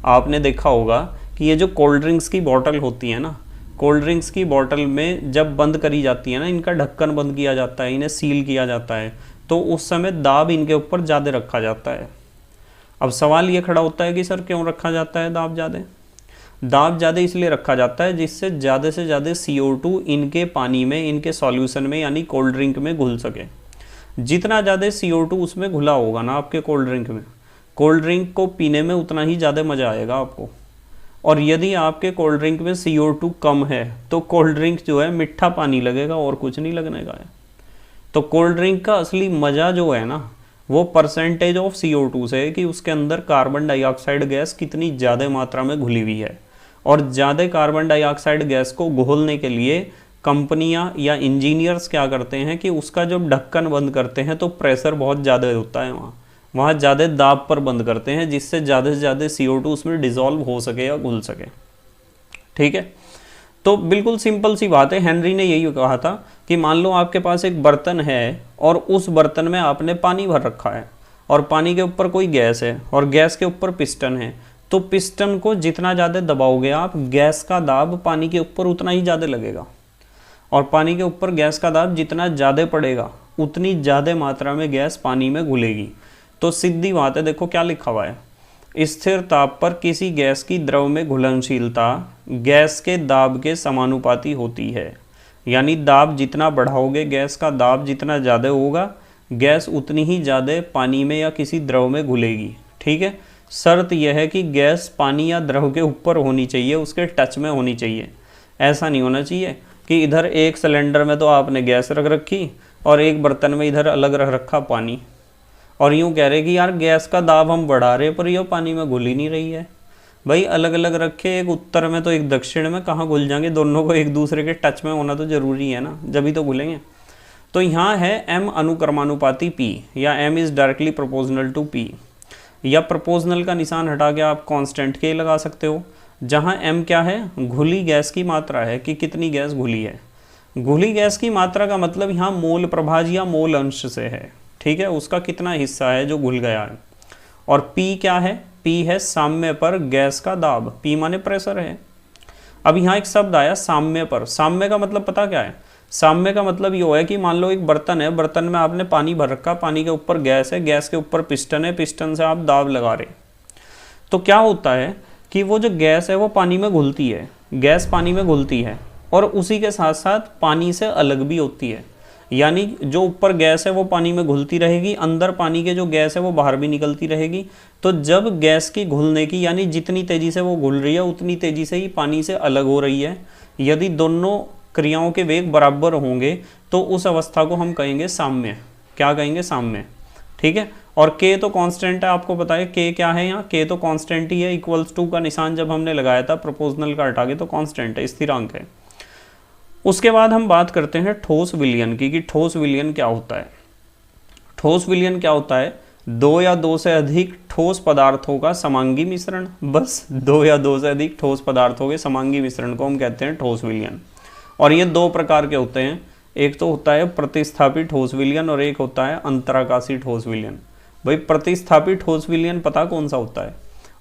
आपने देखा होगा कि ये जो कोल्ड ड्रिंक्स की बोतल होती है ना, कोल्ड ड्रिंक्स की बोतल में जब बंद करी जाती है ना, इनका ढक्कन बंद किया जाता है, इन्हें सील किया जाता है, तो उस समय दाब इनके ऊपर ज़्यादा रखा जाता है। अब सवाल ये खड़ा होता है कि सर क्यों रखा जाता है दाब ज़्यादा? दाब ज़्यादा इसलिए रखा जाता है जिससे ज़्यादा से ज़्यादा CO2 इनके पानी में, इनके सॉल्यूशन में यानी कोल्ड ड्रिंक में घुल सके। जितना ज़्यादा CO2 उसमें घुला होगा ना आपके कोल्ड ड्रिंक में, कोल्ड ड्रिंक को पीने में उतना ही ज़्यादा मज़ा आएगा आपको। और यदि आपके कोल्ड ड्रिंक में CO2 कम है तो कोल्ड ड्रिंक जो है मिठा पानी लगेगा और कुछ नहीं लगने का है। तो कोल्ड ड्रिंक का असली मज़ा जो है ना, वो परसेंटेज ऑफ CO2 से है कि उसके अंदर कार्बन डाइऑक्साइड गैस कितनी ज़्यादा मात्रा में घुली हुई है। और ज़्यादा कार्बन डाइऑक्साइड गैस को घोलने के लिए कंपनियां या इंजीनियर्स क्या करते हैं कि उसका जब ढक्कन बंद करते हैं तो प्रेशर बहुत ज़्यादा होता है, वहाँ ज़्यादा दाब पर बंद करते हैं जिससे ज़्यादा से ज़्यादा CO2 उसमें डिज़ोल्व हो सके या घुल सके। ठीक है, तो बिल्कुल सिंपल सी बात है। हेनरी ने यही कहा था कि मान लो आपके पास एक बर्तन है और उस बर्तन में आपने पानी भर रखा है और पानी के ऊपर कोई गैस है और गैस के ऊपर पिस्टन है। तो पिस्टन को जितना ज़्यादा दबाओगे आप, गैस का दाब पानी के ऊपर उतना ही ज़्यादा लगेगा। और पानी के ऊपर गैस का दाब जितना ज़्यादा पड़ेगा उतनी ज़्यादा मात्रा में गैस पानी में घुलेगी। तो सीधी बात है, देखो क्या लिखा हुआ है, स्थिर ताप पर किसी गैस की द्रव में घुलनशीलता गैस के दाब के समानुपाती होती है। यानी दाब जितना बढ़ाओगे, गैस का दाब जितना ज़्यादा होगा, गैस उतनी ही ज़्यादा पानी में या किसी द्रव में घुलेगी। ठीक है, शर्त यह है कि गैस पानी या द्रव के ऊपर होनी चाहिए, उसके टच में होनी चाहिए। ऐसा नहीं होना चाहिए कि इधर एक सिलेंडर में तो आपने गैस रख रखी और एक बर्तन में इधर अलग रख रखा पानी, और यूँ कह रहे कि यार गैस का दाब हम बढ़ा रहे पर ये पानी में घुल ही नहीं रही है। भाई अलग अलग रखे, एक उत्तर में तो एक दक्षिण में, कहाँ घुल जाएंगे? दोनों को एक दूसरे के टच में होना तो ज़रूरी है ना, जब तो घुलेंगे। तो यहाँ है M अनुक्रमानुपाती P, या M is directly proportional to P, या प्रोपोर्शनल का निशान हटा के आप कांस्टेंट K लगा सकते हो। जहाँ M क्या है, घुली गैस की मात्रा है कि कितनी गैस घुली है। घुली गैस की मात्रा का मतलब यहाँ मोल प्रभाज या मोल अंश से है। ठीक है, उसका कितना हिस्सा है जो घुल गया है। और P क्या है, P है साम्य पर गैस का दाब, P माने प्रेशर है। अब यहाँ एक शब्द आया साम्य पर। साम्य का मतलब पता क्या है? साम्य का मतलब ये है कि मान लो एक बर्तन है, बर्तन में आपने पानी भर रखा, पानी के ऊपर गैस है, गैस के ऊपर पिस्टन है, पिस्टन से आप दाब लगा रहे। तो क्या होता है कि वो जो गैस है वो पानी में घुलती है, गैस पानी में घुलती है और उसी के साथ साथ पानी से अलग भी होती है। यानी जो ऊपर गैस है वो पानी में घुलती रहेगी, अंदर पानी के जो गैस है वो बाहर भी निकलती रहेगी। तो जब गैस की घुलने की, यानी जितनी तेज़ी से वो घुल रही है उतनी तेज़ी से ही पानी से अलग हो रही है। यदि दोनों क्रियाओं के वेग बराबर होंगे तो उस अवस्था को हम कहेंगे साम्य। क्या कहेंगे? साम्य। ठीक है, और K तो कांस्टेंट है, आपको पता है K क्या है यहाँ, K तो कांस्टेंट ही है। इक्वल्स टू का निशान जब हमने लगाया था प्रोपोर्शनल का हटा के, तो कांस्टेंट है, स्थिरांक है। उसके बाद हम बात करते हैं ठोस विलयन की, कि ठोस विलयन क्या होता है। ठोस विलयन क्या होता है? दो या दो से अधिक ठोस पदार्थों का समांगी मिश्रण। बस दो या दो से अधिक ठोस पदार्थों के समांगी मिश्रण को हम कहते हैं ठोस विलयन। और ये दो प्रकार के होते हैं, एक तो होता है प्रतिस्थापी ठोस विलयन और एक होता है अंतराकाशी ठोस विलयन। भाई प्रतिस्थापी ठोस विलयन पता कौन सा होता है?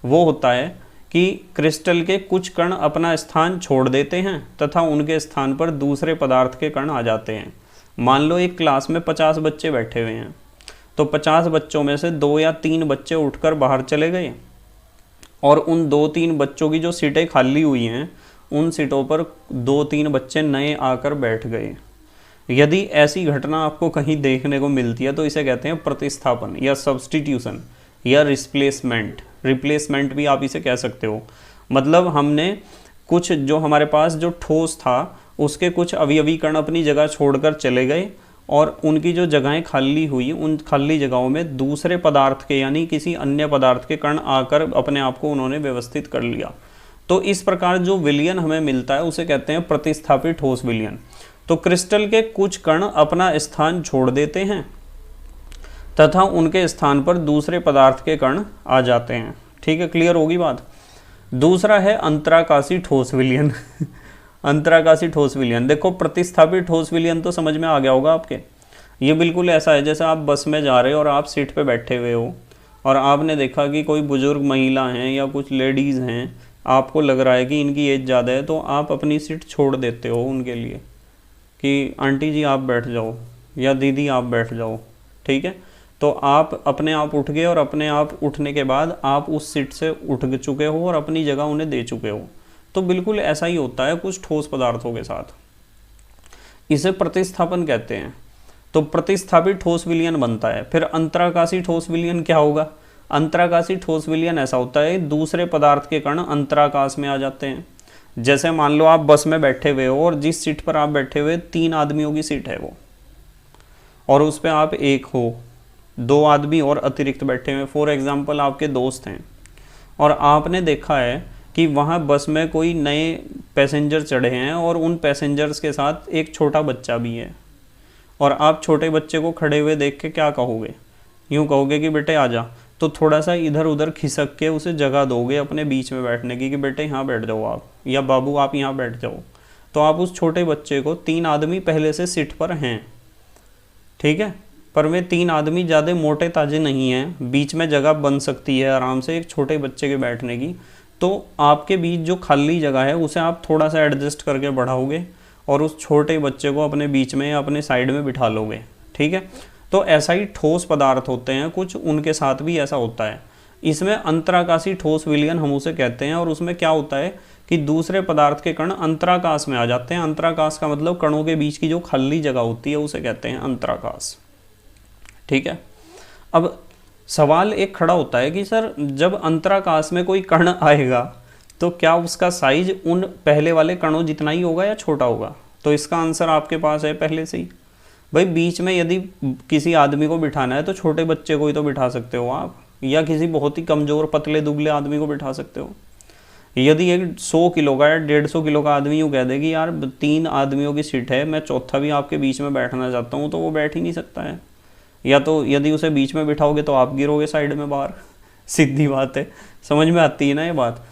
वो होता है कि क्रिस्टल के कुछ कण अपना स्थान छोड़ देते हैं तथा उनके स्थान पर दूसरे पदार्थ के कण आ जाते हैं। मान लो एक क्लास में 50 बच्चे बैठे हुए हैं, तो 50 बच्चों में से 2 या 3 बच्चे उठकर बाहर चले गए और उन 2-3 बच्चों की जो सीटें खाली हुई हैं उन सीटों पर 2-3 बच्चे नए आकर बैठ गए। यदि ऐसी घटना आपको कहीं देखने को मिलती है तो इसे कहते हैं प्रतिस्थापन या सब्स्टिट्यूशन या रिप्लेसमेंट भी आप इसे कह सकते हो। मतलब हमने कुछ जो हमारे पास जो ठोस था उसके कुछ अवयवी कण अपनी जगह छोड़कर चले गए और उनकी जो जगहें खाली हुई उन खाली जगहों में दूसरे पदार्थ के यानी किसी अन्य पदार्थ के कण आकर अपने आप को उन्होंने व्यवस्थित कर लिया। तो इस प्रकार जो विलयन हमें मिलता है उसे कहते हैं प्रतिस्थापित ठोस विलयन। तो क्रिस्टल के कुछ कण अपना स्थान छोड़ देते हैं तथा उनके स्थान पर दूसरे पदार्थ के कण आ जाते हैं। ठीक है, क्लियर होगी बात। दूसरा है अंतराकाशी ठोस विलयन अंतराकाशी ठोस विलयन। देखो प्रतिस्थापित ठोस विलयन तो समझ में आ गया होगा आपके। ये बिल्कुल ऐसा है जैसे आप बस में जा रहे हो और आप सीट पे बैठे हुए हो और आपने देखा कि कोई बुजुर्ग महिला हैं या कुछ लेडीज़ हैं, आपको लग रहा है कि इनकी एज ज़्यादा है तो आप अपनी सीट छोड़ देते हो उनके लिए कि आंटी जी आप बैठ जाओ या दीदी आप बैठ जाओ। ठीक है, तो आप अपने आप उठ गए और अपने आप उठने के बाद आप उस सीट से उठ चुके हो और अपनी जगह उन्हें दे चुके हो। तो बिल्कुल ऐसा ही होता है कुछ ठोस पदार्थों के साथ, इसे प्रतिस्थापन कहते हैं। तो प्रतिस्थापित ठोस विलयन बनता है। फिर अंतराकाशी ठोस विलयन क्या होगा? अंतराकाशी ठोस विलयन ऐसा होता है दूसरे पदार्थ के कण अंतराकाश में आ जाते हैं। जैसे मान लो आप बस में बैठे हुए हो और जिस सीट पर आप बैठे हुए 3 आदमियों की सीट है वो, और उस पर आप एक हो, 2 आदमी और अतिरिक्त बैठे हुए। फॉर एग्जाम्पल आपके दोस्त हैं और आपने देखा है कि वहाँ बस में कोई नए पैसेंजर चढ़े हैं और उन पैसेंजर्स के साथ एक छोटा बच्चा भी है और आप छोटे बच्चे को खड़े हुए देख के क्या कहोगे? यूँ कहोगे कि बेटे आजा। तो थोड़ा सा इधर उधर खिसक के उसे जगह दोगे अपने बीच में बैठने की कि बेटे यहाँ बैठ जाओ आप, या बाबू आप यहाँ बैठ जाओ। तो आप उस छोटे बच्चे को, 3 आदमी पहले से सीट पर हैं, ठीक है, पर वे 3 आदमी ज़्यादा मोटे ताजे नहीं हैं, बीच में जगह बन सकती है आराम से एक छोटे बच्चे के बैठने की। तो आपके बीच जो खाली जगह है उसे आप थोड़ा सा एडजस्ट करके बढ़ाओगे और उस छोटे बच्चे को अपने बीच में या अपने साइड में बिठा लोगे। ठीक है, तो ऐसा ही ठोस पदार्थ होते हैं कुछ, उनके साथ भी ऐसा होता है। इसमें अंतराकाशी ठोस विलयन हम उसे कहते हैं और उसमें क्या होता है कि दूसरे पदार्थ के कण अंतराकाश में आ जाते हैं। अंतराकाश का मतलब कणों के बीच की जो खाली जगह होती है उसे कहते हैं अंतराकाश। ठीक है, अब सवाल एक खड़ा होता है कि सर जब अंतराकाश में कोई कण आएगा तो क्या उसका साइज उन पहले वाले कणों जितना ही होगा या छोटा होगा? तो इसका आंसर आपके पास है पहले से ही। भाई बीच में यदि किसी आदमी को बिठाना है तो छोटे बच्चे को ही तो बिठा सकते हो आप, या किसी बहुत ही कमज़ोर पतले दुबले आदमी को बिठा सकते हो। यदि एक 100 किलो का या 150 किलो का आदमी यूँ कह दे कि यार 3 आदमियों की सीट है, मैं चौथा भी आपके बीच में बैठना चाहता हूँ, तो वो बैठ ही नहीं सकता है। या तो यदि उसे बीच में बिठाओगे तो आप गिरोगे साइड में बाहर, सीधी बात है। समझ में आती है ना ये बात?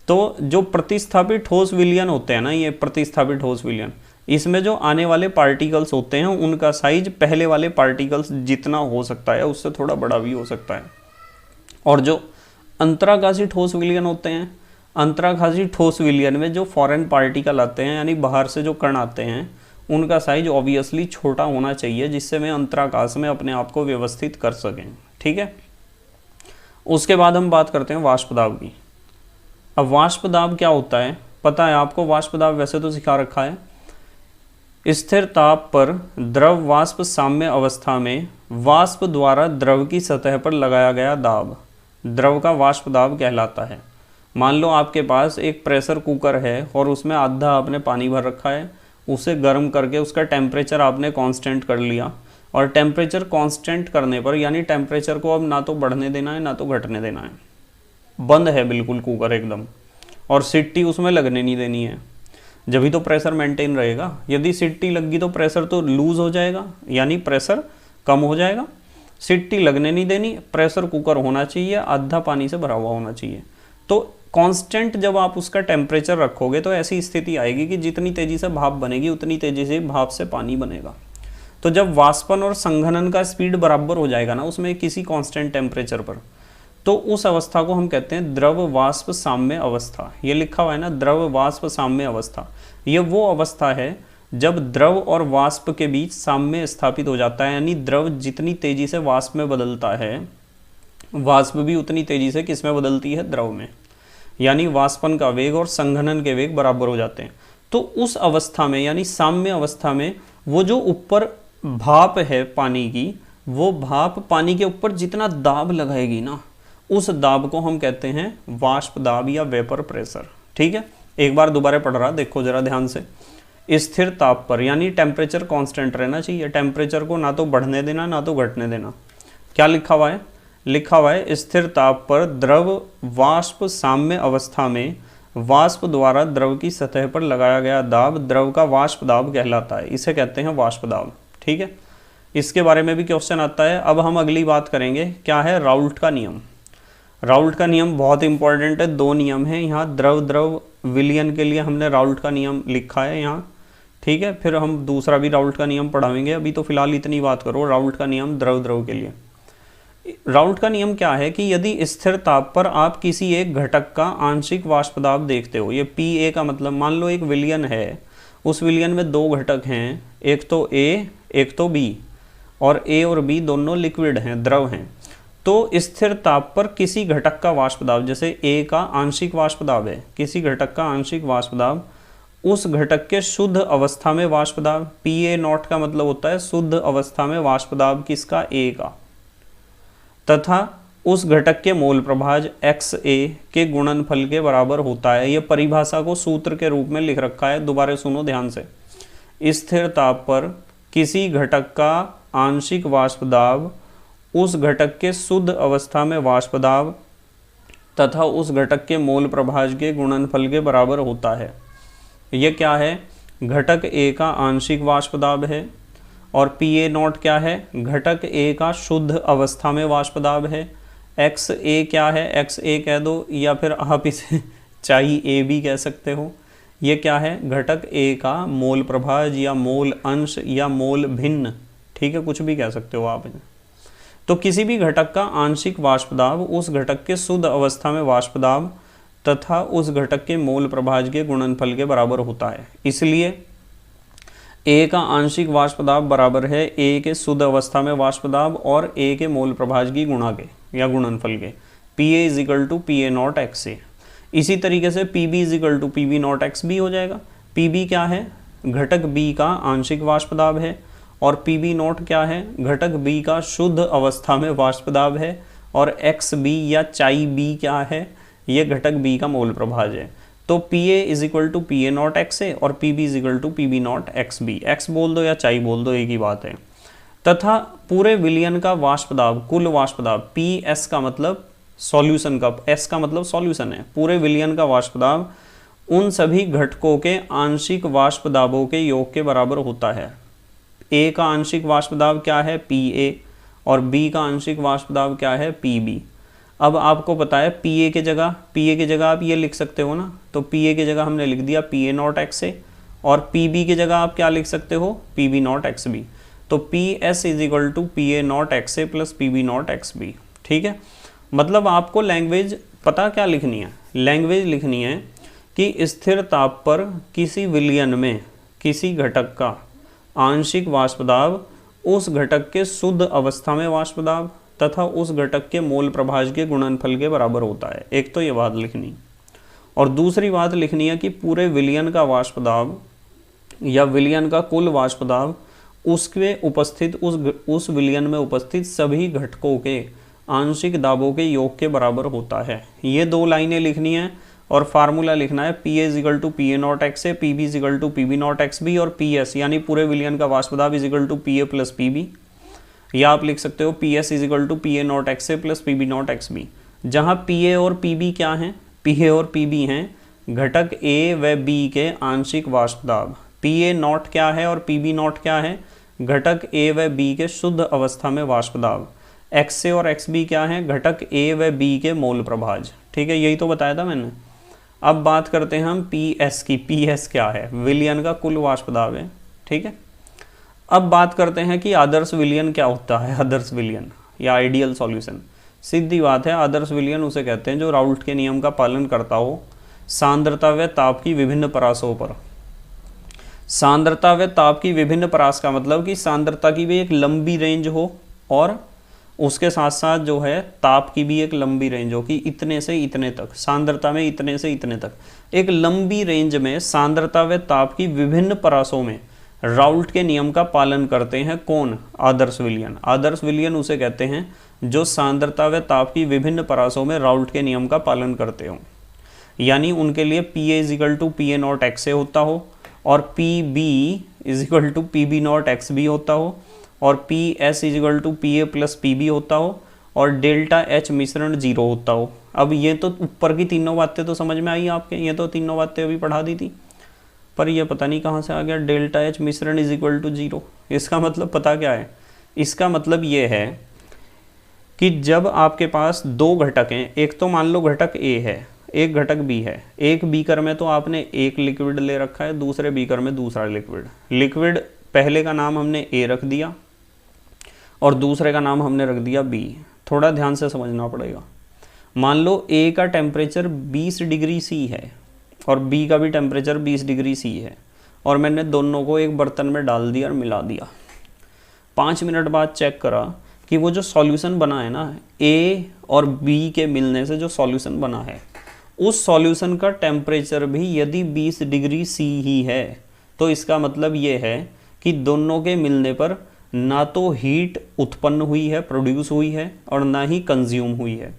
तो जो प्रतिस्थापित ठोस विलयन होते हैं ना, ये प्रतिस्थापित ठोस विलयन, इसमें जो आने वाले पार्टिकल्स होते हैं उनका साइज पहले वाले पार्टिकल्स जितना हो सकता है उससे थोड़ा बड़ा भी हो सकता है। और जो अंतराकाशी ठोस विलयन होते हैं, अंतराकाशी ठोस विलयन में जो फॉरेन पार्टिकल आते हैं यानी बाहर से जो कण आते हैं उनका साइज ऑब्वियसली छोटा होना चाहिए जिससे वे अंतराकाश में अपने आप को व्यवस्थित कर सकें। ठीक है, उसके बाद हम बात करते हैं वाष्प दाब की। अब वाष्प दाब क्या होता है पता है आपको? वाष्प दाब वैसे तो सिखा रखा है। स्थिर ताप पर द्रव वाष्प साम्य अवस्था में वाष्प द्वारा द्रव की सतह पर लगाया गया दाब द्रव का वाष्प दाब कहलाता है। मान लो आपके पास एक प्रेशर कुकर है और उसमें आधा आपने पानी भर रखा है, उसे गर्म करके उसका टेम्परेचर आपने कांस्टेंट कर लिया, और टेम्परेचर कांस्टेंट करने पर यानी टेम्परेचर को अब ना तो बढ़ने देना है ना तो घटने देना है, बंद है बिल्कुल कुकर एकदम, और सिट्टी उसमें लगने नहीं देनी है, जब ही तो प्रेशर मेंटेन रहेगा। यदि सिट्टी लगी तो प्रेशर तो लूज हो जाएगा यानी प्रेशर कम हो जाएगा। सिट्टी लगने नहीं देनी, प्रेशर कुकर होना चाहिए, आधा पानी से भरा हुआ होना चाहिए। तो कांस्टेंट जब आप उसका टेम्परेचर रखोगे तो ऐसी स्थिति आएगी कि जितनी तेज़ी से भाप बनेगी उतनी तेज़ी से भाप से पानी बनेगा। तो जब वाष्पन और संघनन का स्पीड बराबर हो जाएगा ना उसमें किसी कांस्टेंट टेम्परेचर पर, तो उस अवस्था को हम कहते हैं द्रव वाष्प साम्य अवस्था। ये लिखा हुआ है ना, द्रव वाष्प साम्य अवस्था। ये वो अवस्था है जब द्रव और वाष्प के बीच साम्य स्थापित हो जाता है, यानी द्रव जितनी तेजी से वाष्प में बदलता है, वाष्प भी उतनी तेजी से किस में बदलती है, द्रव में, यानी वाष्पन का वेग और संघनन के वेग बराबर हो जाते हैं। तो उस अवस्था में यानी साम्य अवस्था में वो जो ऊपर भाप है पानी की, वो भाप पानी के ऊपर जितना दाब लगाएगी ना, उस दाब को हम कहते हैं वाष्प दाब या वेपर प्रेशर। ठीक है, एक बार दोबारा पढ़ रहा, देखो जरा ध्यान से। स्थिर ताप पर, यानी टेम्परेचर कांस्टेंट रहना चाहिए, टेम्परेचर को ना तो बढ़ने देना ना तो घटने देना। क्या लिखा हुआ है, लिखा हुआ है स्थिर ताप पर द्रव वाष्प साम्य अवस्था में वाष्प द्वारा द्रव की सतह पर लगाया गया दाब द्रव का वाष्प दाब कहलाता है, इसे कहते हैं वाष्प दाब। ठीक है, इसके बारे में भी क्वेश्चन आता है। अब हम अगली बात करेंगे, क्या है, राउल्ट का नियम। राउल्ट का नियम बहुत इंपॉर्टेंट है, दो नियम है यहाँ, द्रव द्रव विलयन के लिए हमने राउल्ट का नियम लिखा है यहाँ। ठीक है, फिर हम दूसरा भी राउल्ट का नियम पढ़ाएंगे, अभी तो फिलहाल इतनी बात करो। राउल्ट का नियम द्रव द्रव के लिए, राउल्ट का नियम क्या है कि यदि स्थिर ताप पर आप किसी एक घटक का आंशिक वाष्प दाब देखते हो, ये PA का मतलब, मान लो एक विलयन है, उस विलयन में दो घटक हैं, एक तो A एक तो B, और A और B दोनों लिक्विड हैं, द्रव हैं। तो स्थिर ताप पर किसी घटक का वाष्प दाब, जैसे A का आंशिक वाष्प दाब है, किसी घटक का आंशिक वाष्प दाब, उस घटक के शुद्ध अवस्था में वाष्प दाब, PA0 का मतलब होता है शुद्ध अवस्था में वाष्प दाब किसका, A का, तथा उस घटक के मोल प्रभाज XA के गुणनफल के बराबर होता है। यह परिभाषा को सूत्र के रूप में लिख रखा है, दोबारा सुनो ध्यान से। स्थिर ताप पर किसी घटक का आंशिक वाष्प दाब उस घटक के शुद्ध अवस्था में वाष्प दाब तथा उस घटक के मोल प्रभाज के गुणनफल के बराबर होता है। यह क्या है, घटक A का आंशिक वाष्प दाब है, और PA0 क्या है, घटक A का शुद्ध अवस्था में वाष्प दाब है। XA क्या है, XA कह दो, या फिर आप इसे चाहे A भी कह सकते हो। ये क्या है, घटक A का मोल प्रभाज या मोल अंश या मोल भिन्न, ठीक है, कुछ भी कह सकते हो आप। तो किसी भी घटक का आंशिक वाष्प दाब उस घटक के शुद्ध अवस्था में वाष्प दाब तथा उस घटक के मोल प्रभाज के गुणनफल के बराबर होता है। इसलिए A का आंशिक वाष्प दाब बराबर है A के शुद्ध अवस्था में वाष्प दाब और A के मोल प्रभाज की गुणा के या गुणनफल के। PA is equal to PA0 XA। इसी तरीके से PB is equal to PB0 XB हो जाएगा। PB क्या है, घटक B का आंशिक वाष्प दाब है, और PB0 क्या है, घटक B का शुद्ध अवस्था में वाष्प दाब है, और XB या चाई B क्या है, ये घटक B का मोल प्रभाज है। तो PA is equal to PA0 XA और PB is equal to PB0 XB। X बोल दो या चाई बोल दो, एक ही बात है। तथा पूरे विलयन का वाष्प दाब, कुल वाष्प दाब, PS का मतलब सॉल्यूशन का, S का मतलब सॉल्यूशन है, पूरे विलयन का वाष्प दाब उन सभी घटकों के आंशिक वाष्प दाबों के योग के बराबर होता है। A का आंशिक वाष्प दाब क्या है, PA, और B का आंशिक वाष्प दाब क्या है, PB। अब आपको पता है PA की जगह आप ये लिख सकते हो ना, तो PA की जगह हमने लिख दिया PA0 XA, और PB की जगह आप क्या लिख सकते हो, PB0 XB। तो PS is equal to PA0 XA plus PB0 XB। ठीक है, मतलब आपको लैंग्वेज पता क्या लिखनी है, लैंग्वेज लिखनी है कि स्थिर ताप पर किसी विलयन में किसी घटक का आंशिक वाष्प दाब उस घटक के शुद्ध अवस्था में वाष्प दाब तथा उस घटक के मोल प्रभाज के गुणनफल के बराबर होता है। एक तो ये बात लिखनी, और दूसरी बात लिखनी है कि पूरे विलयन का वाष्प दाब या विलयन का कुल वाष्प दाब उसके उपस्थित उस विलयन में उपस्थित सभी घटकों के आंशिक दाबों के योग के बराबर होता है। ये दो लाइनें लिखनी है, और फार्मूला लिखना है PA is equal to PA0 XA, PB is equal to PB0 XB, और PS यानी पूरे विलयन का वाष्प दाब is equal to PA plus PB, या आप लिख सकते हो PS is equal to PA0 XA plus PB0 XB। जहाँ PA और PB क्या हैं, PA और PB हैं घटक A व B के आंशिक वाष्प दाब। PA0 क्या है और PB0 क्या है, घटक A व B के शुद्ध अवस्था में वाष्प दाब। XA और XB क्या है, घटक A व B के मोल प्रभाज। ठीक है, यही तो बताया था मैंने। अब बात करते हैं हम PS की। PS क्या है, विलयन का कुल वाष्प दाब है। ठीक है, अब बात करते हैं कि आदर्श विलयन क्या होता है। आदर्श विलयन या आइडियल सॉल्यूशन, सीधी बात है, आदर्श विलयन उसे कहते हैं जो राउल्ट के नियम का पालन करता हो सांद्रता व ताप की विभिन्न परासों पर। सांद्रता व ताप की विभिन्न परास का मतलब कि सांद्रता की भी एक लंबी रेंज हो और उसके साथ साथ जो है ताप की भी एक लंबी रेंज हो कि इतने से इतने तक, सांद्रता में इतने से इतने तक, एक लंबी रेंज में सांद्रता व ताप की विभिन्न परासों में राउल्ट के नियम का पालन करते हैं कौन? आदर्श विलयन। आदर्श विलयन उसे कहते हैं जो सांद्रता व ताप की विभिन्न परासों में राउल्ट के नियम का पालन करते हो, यानी उनके लिए P A is equal to P A not X A होता हो और P B is equal to P B not X B होता हो और P S is equal to P A plus P B होता हो और डेल्टा एच मिश्रण 0 होता हो। अब ये तो ऊपर की तीनों बातें तो समझ में आई आपके, ये तो तीनों बातें अभी पढ़ा दी थी, पर ये पता नहीं कहाँ से आ गया डेल्टा एच मिश्रण इज इक्वल टू 0। इसका मतलब पता क्या है? इसका मतलब ये है कि जब आपके पास दो घटक हैं, एक तो मान लो घटक ए है, एक घटक बी है, एक बीकर में तो आपने एक लिक्विड ले रखा है, दूसरे बीकर में दूसरा लिक्विड पहले का नाम हमने ए रख दिया और दूसरे का नाम हमने रख दिया बी। थोड़ा ध्यान से समझना पड़ेगा। मान लो ए का टेम्परेचर 20 डिग्री सी है और बी का भी टेम्परेचर 20 डिग्री सी है और मैंने दोनों को एक बर्तन में डाल दिया और मिला दिया। 5 मिनट बाद चेक करा कि वो जो सॉल्यूशन बना है ना, ए और बी के मिलने से जो सॉल्यूशन बना है, उस सॉल्यूशन का टेम्परेचर भी यदि 20 डिग्री सी ही है तो इसका मतलब ये है कि दोनों के मिलने पर ना तो हीट उत्पन्न हुई है, प्रोड्यूस हुई है, और ना ही कंज्यूम हुई है।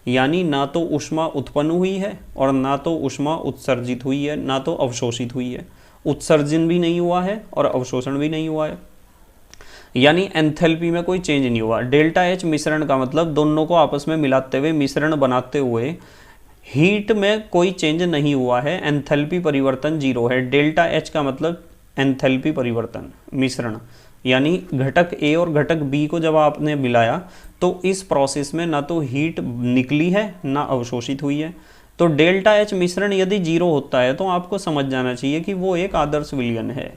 यानी ना तो ऊष्मा उत्पन्न हुई है और ना तो ऊष्मा उत्सर्जित हुई है, ना तो अवशोषित हुई है। उत्सर्जन भी नहीं हुआ है और अवशोषण भी नहीं हुआ है, यानी एंथैल्पी में कोई चेंज नहीं हुआ। डेल्टा एच मिश्रण का मतलब दोनों को आपस में मिलाते हुए, मिश्रण बनाते हुए हीट में कोई चेंज नहीं हुआ है, एंथैल्पी परिवर्तन 0 है। डेल्टा एच का मतलब एंथैल्पी परिवर्तन, मिश्रण, यानी घटक ए और घटक बी को जब आपने मिलाया तो इस प्रोसेस में ना तो हीट निकली है ना अवशोषित हुई है। तो डेल्टा एच मिश्रण यदि 0 होता है तो आपको समझ जाना चाहिए कि वो एक आदर्श विलयन है।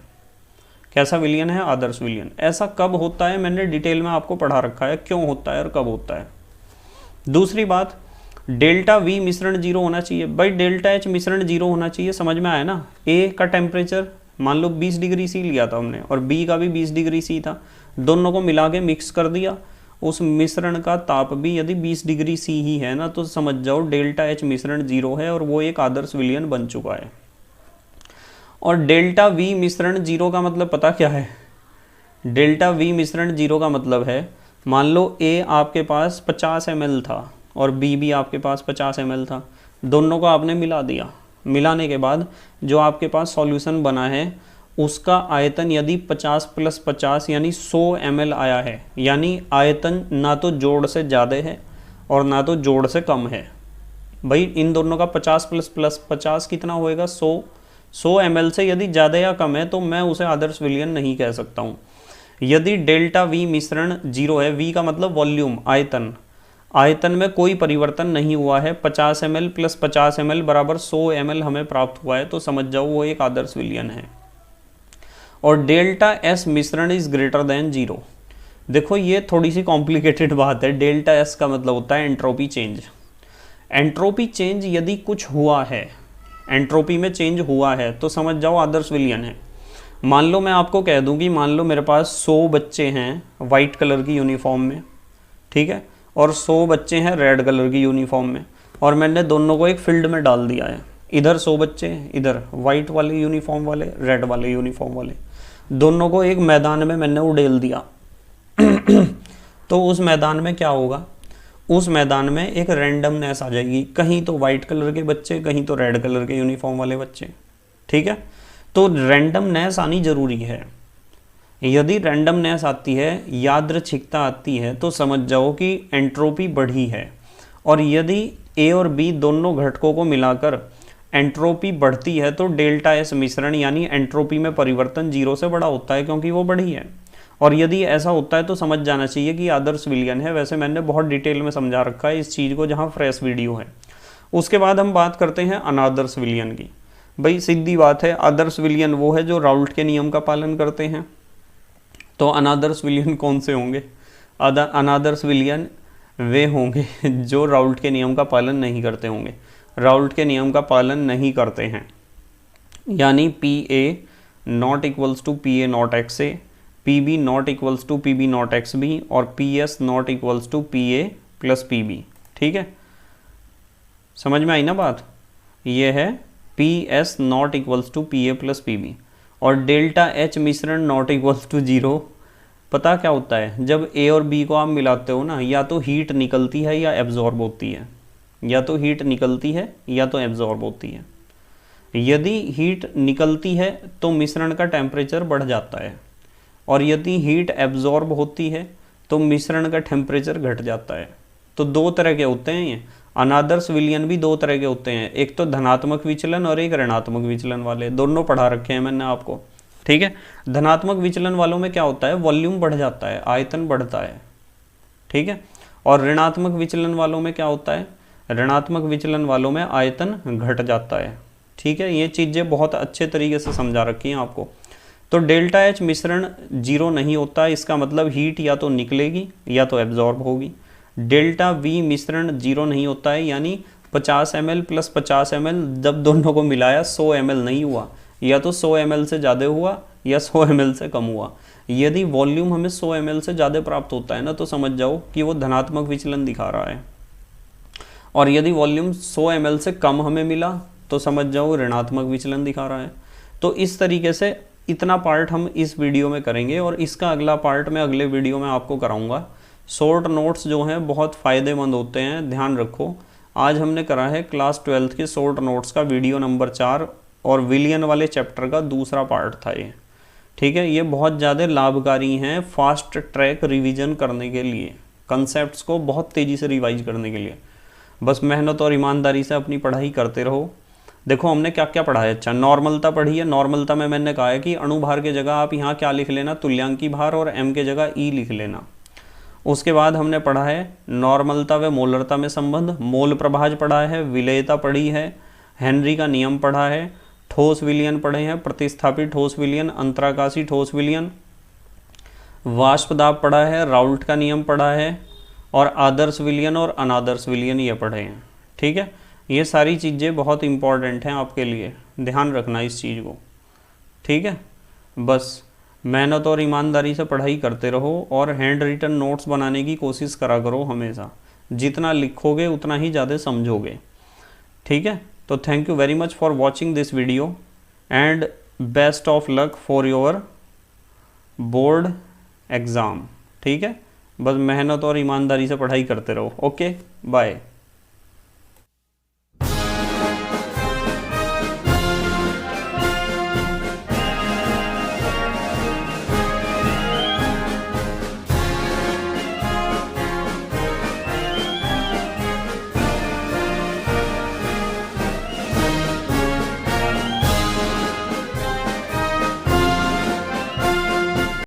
कैसा विलयन है? आदर्श विलयन। ऐसा कब होता है मैंने डिटेल में आपको पढ़ा रखा है, क्यों होता है और कब होता है। दूसरी बात, डेल्टा वी मिश्रण 0 होना चाहिए। भाई डेल्टा एच मिश्रण 0 होना चाहिए, समझ में आया ना। ए का टेम्परेचर मान लो 20 डिग्री सी लिया था हमने और बी का भी 20 डिग्री सी था, दोनों को मिला के मिक्स कर दिया। उस मिश्रण का ताप भी यदि 20 डिग्री सी ही है ना, तो समझ जाओ डेल्टा एच मिश्रण 0 है और वो एक आदर्श विलयन बन चुका है। और डेल्टा वी मिश्रण 0 का मतलब पता क्या है? डेल्टा वी मिश्रण 0 का मतलब है, मान लो ए आपके पास 50 ml था और बी भी आपके पास 50 ml था, दोनों को आपने मिला दिया। मिलाने के बाद जो आपके पास सॉल्यूशन बना है उसका आयतन यदि 50 + 50 यानी 100 ml आया है, यानी आयतन ना तो जोड़ से ज़्यादा है और ना तो जोड़ से कम है। भाई इन दोनों का 50 + 50 कितना होएगा? 100 ml से यदि ज़्यादा या कम है तो मैं उसे आदर्श विलयन नहीं कह सकता हूँ। यदि डेल्टा वी मिश्रण 0 है, वी का मतलब वॉल्यूम, आयतन, आयतन में कोई परिवर्तन नहीं हुआ है, 50 ml + 50 ml बराबर 100 ml हमें प्राप्त हुआ है, तो समझ जाओ वो एक आदर्श विलयन है। और डेल्टा एस मिश्रण इज ग्रेटर देन 0। देखो ये थोड़ी सी कॉम्प्लिकेटेड बात है। डेल्टा एस का मतलब होता है एंट्रोपी चेंज। एंट्रोपी चेंज यदि कुछ हुआ है, एंट्रोपी में चेंज हुआ है तो समझ जाओ आदर्श विलयन है। मान लो मैं आपको कह दूं कि मान लो मेरे पास 100 बच्चे हैं वाइट कलर की यूनिफॉर्म में, ठीक है, और 100 बच्चे हैं रेड कलर की यूनिफॉर्म में, और मैंने दोनों को एक फील्ड में डाल दिया है। इधर 100 बच्चे हैं, इधर वाइट वाले यूनिफॉर्म वाले, रेड वाले यूनिफॉर्म वाले, दोनों को एक मैदान में मैंने उड़ेल दिया। तो उस मैदान में क्या होगा? उस मैदान में एक रैंडमनेस आ जाएगी, कहीं तो वाइट कलर के बच्चे, कहीं तो रेड कलर के यूनिफॉर्म वाले बच्चे, ठीक है। तो रैंडमनेस आनी जरूरी है। यदि रैंडमनेस आती है, यादृच्छिकता आती है, तो समझ जाओ कि एंट्रोपी बढ़ी है। और यदि ए और बी दोनों घटकों को मिलाकर एंट्रोपी बढ़ती है तो डेल्टा एस मिश्रण यानी एंट्रोपी में परिवर्तन 0 से बड़ा होता है, क्योंकि वो बढ़ी है। और यदि ऐसा होता है तो समझ जाना चाहिए कि आदर्श विलयन है। वैसे मैंने बहुत डिटेल में समझा रखा है इस चीज़ को, जहाँ फ्रेश वीडियो है। उसके बाद हम बात करते हैं अनादर्श विलयन की। भाई सीधी बात है, आदर्श विलयन वो है जो राउल्ट के नियम का पालन करते हैं। तो अनादर्श विलयन कौन से होंगे? अनादर्श विलयन वे होंगे जो राउल्ट के नियम का पालन नहीं करते होंगे। राउल्ट के नियम का पालन नहीं करते हैं, यानी P A not equals to P A not X A, P B not equals to P B not X B और P S not equals to P A plus P B. ठीक है, समझ में आई ना बात। ये है P S not equals to P A plus P B. और डेल्टा एच मिश्रण नॉट इक्वल्स टू जीरो। पता क्या होता है, जब ए और बी को आप मिलाते हो ना, या तो हीट निकलती है या एब्जॉर्ब होती है, या तो हीट निकलती है या तो एब्जॉर्ब होती है। यदि हीट निकलती है तो मिश्रण का टेम्परेचर बढ़ जाता है, और यदि हीट एब्जॉर्ब होती है तो मिश्रण का टेम्परेचर घट जाता है। तो दो तरह के होते हैं ये। अनादर्श विलयन भी दो तरह के होते हैं, एक तो धनात्मक विचलन और एक ऋणात्मक विचलन वाले, दोनों पढ़ा रखे हैं मैंने आपको। ठीक है, धनात्मक विचलन वालों में क्या होता है, वॉल्यूम बढ़ जाता है, आयतन बढ़ता है। ठीक है, और ऋणात्मक विचलन वालों में क्या होता है, ऋणात्मक विचलन वालों में आयतन घट जाता है। ठीक है, ये चीज़ें बहुत अच्छे तरीके से समझा रखी हैं आपको। तो डेल्टा एच मिश्रण जीरो नहीं होता, इसका मतलब हीट या तो निकलेगी या तो एब्जॉर्ब होगी। डेल्टा वी मिश्रण जीरो नहीं होता है, यानी 50 ml प्लस 50 ml जब दोनों को मिलाया 100 ml नहीं हुआ, या तो 100 ml से ज़्यादा हुआ या 100 ml से कम हुआ। यदि वॉल्यूम हमें 100 ml से ज़्यादा प्राप्त होता है ना, तो समझ जाओ कि वो धनात्मक विचलन दिखा रहा है, और यदि वॉल्यूम 100 ml से कम हमें मिला तो समझ जाओ ऋणात्मक विचलन दिखा रहा है। तो इस तरीके से इतना पार्ट हम इस वीडियो में करेंगे, और इसका अगला पार्ट मैं अगले वीडियो में आपको कराऊंगा। शॉर्ट नोट्स जो हैं बहुत फ़ायदेमंद होते हैं, ध्यान रखो। आज हमने करा है क्लास 12th के शॉर्ट नोट्स का वीडियो नंबर 4, और विलियन वाले चैप्टर का दूसरा पार्ट था ये। ठीक है, ये बहुत ज़्यादा लाभकारी हैं फास्ट ट्रैक रिवीजन करने के लिए, कंसेप्ट्स को बहुत तेज़ी से रिवाइज करने के लिए। बस मेहनत और ईमानदारी से अपनी पढ़ाई करते रहो। देखो हमने क्या क्या पढ़ा है। अच्छा, नॉर्मलता पढ़ी है। नॉर्मलता में मैंने कहा है कि अणुभार के जगह आप यहाँ क्या लिख लेना, तुल्यांकी भार, और m के जगह e लिख लेना। उसके बाद हमने पढ़ा है नॉर्मलता व मोलरता में संबंध, मोल प्रभाज पढ़ा है, विलेयता पढ़ी है, हेनरी का नियम पढ़ा है, ठोस विलयन पढ़े हैं, प्रतिस्थापित ठोस विलयन, अंतराकाशी ठोस विलयन, वाष्प दाब पढ़ा है, राउल्ट का नियम पढ़ा है, और आदर्श विलयन और अनादर्श विलयन ये पढ़े हैं। ठीक है, ये सारी चीज़ें बहुत इंपॉर्टेंट हैं आपके लिए, ध्यान रखना इस चीज़ को। ठीक है, बस मेहनत और ईमानदारी से पढ़ाई करते रहो, और हैंड रिटन नोट्स बनाने की कोशिश करा करो हमेशा। जितना लिखोगे उतना ही ज़्यादा समझोगे। ठीक है, तो thank you very much for watching this video, and best of luck for your board exam. ठीक है, बस मेहनत और ईमानदारी से पढ़ाई करते रहो। Okay, bye.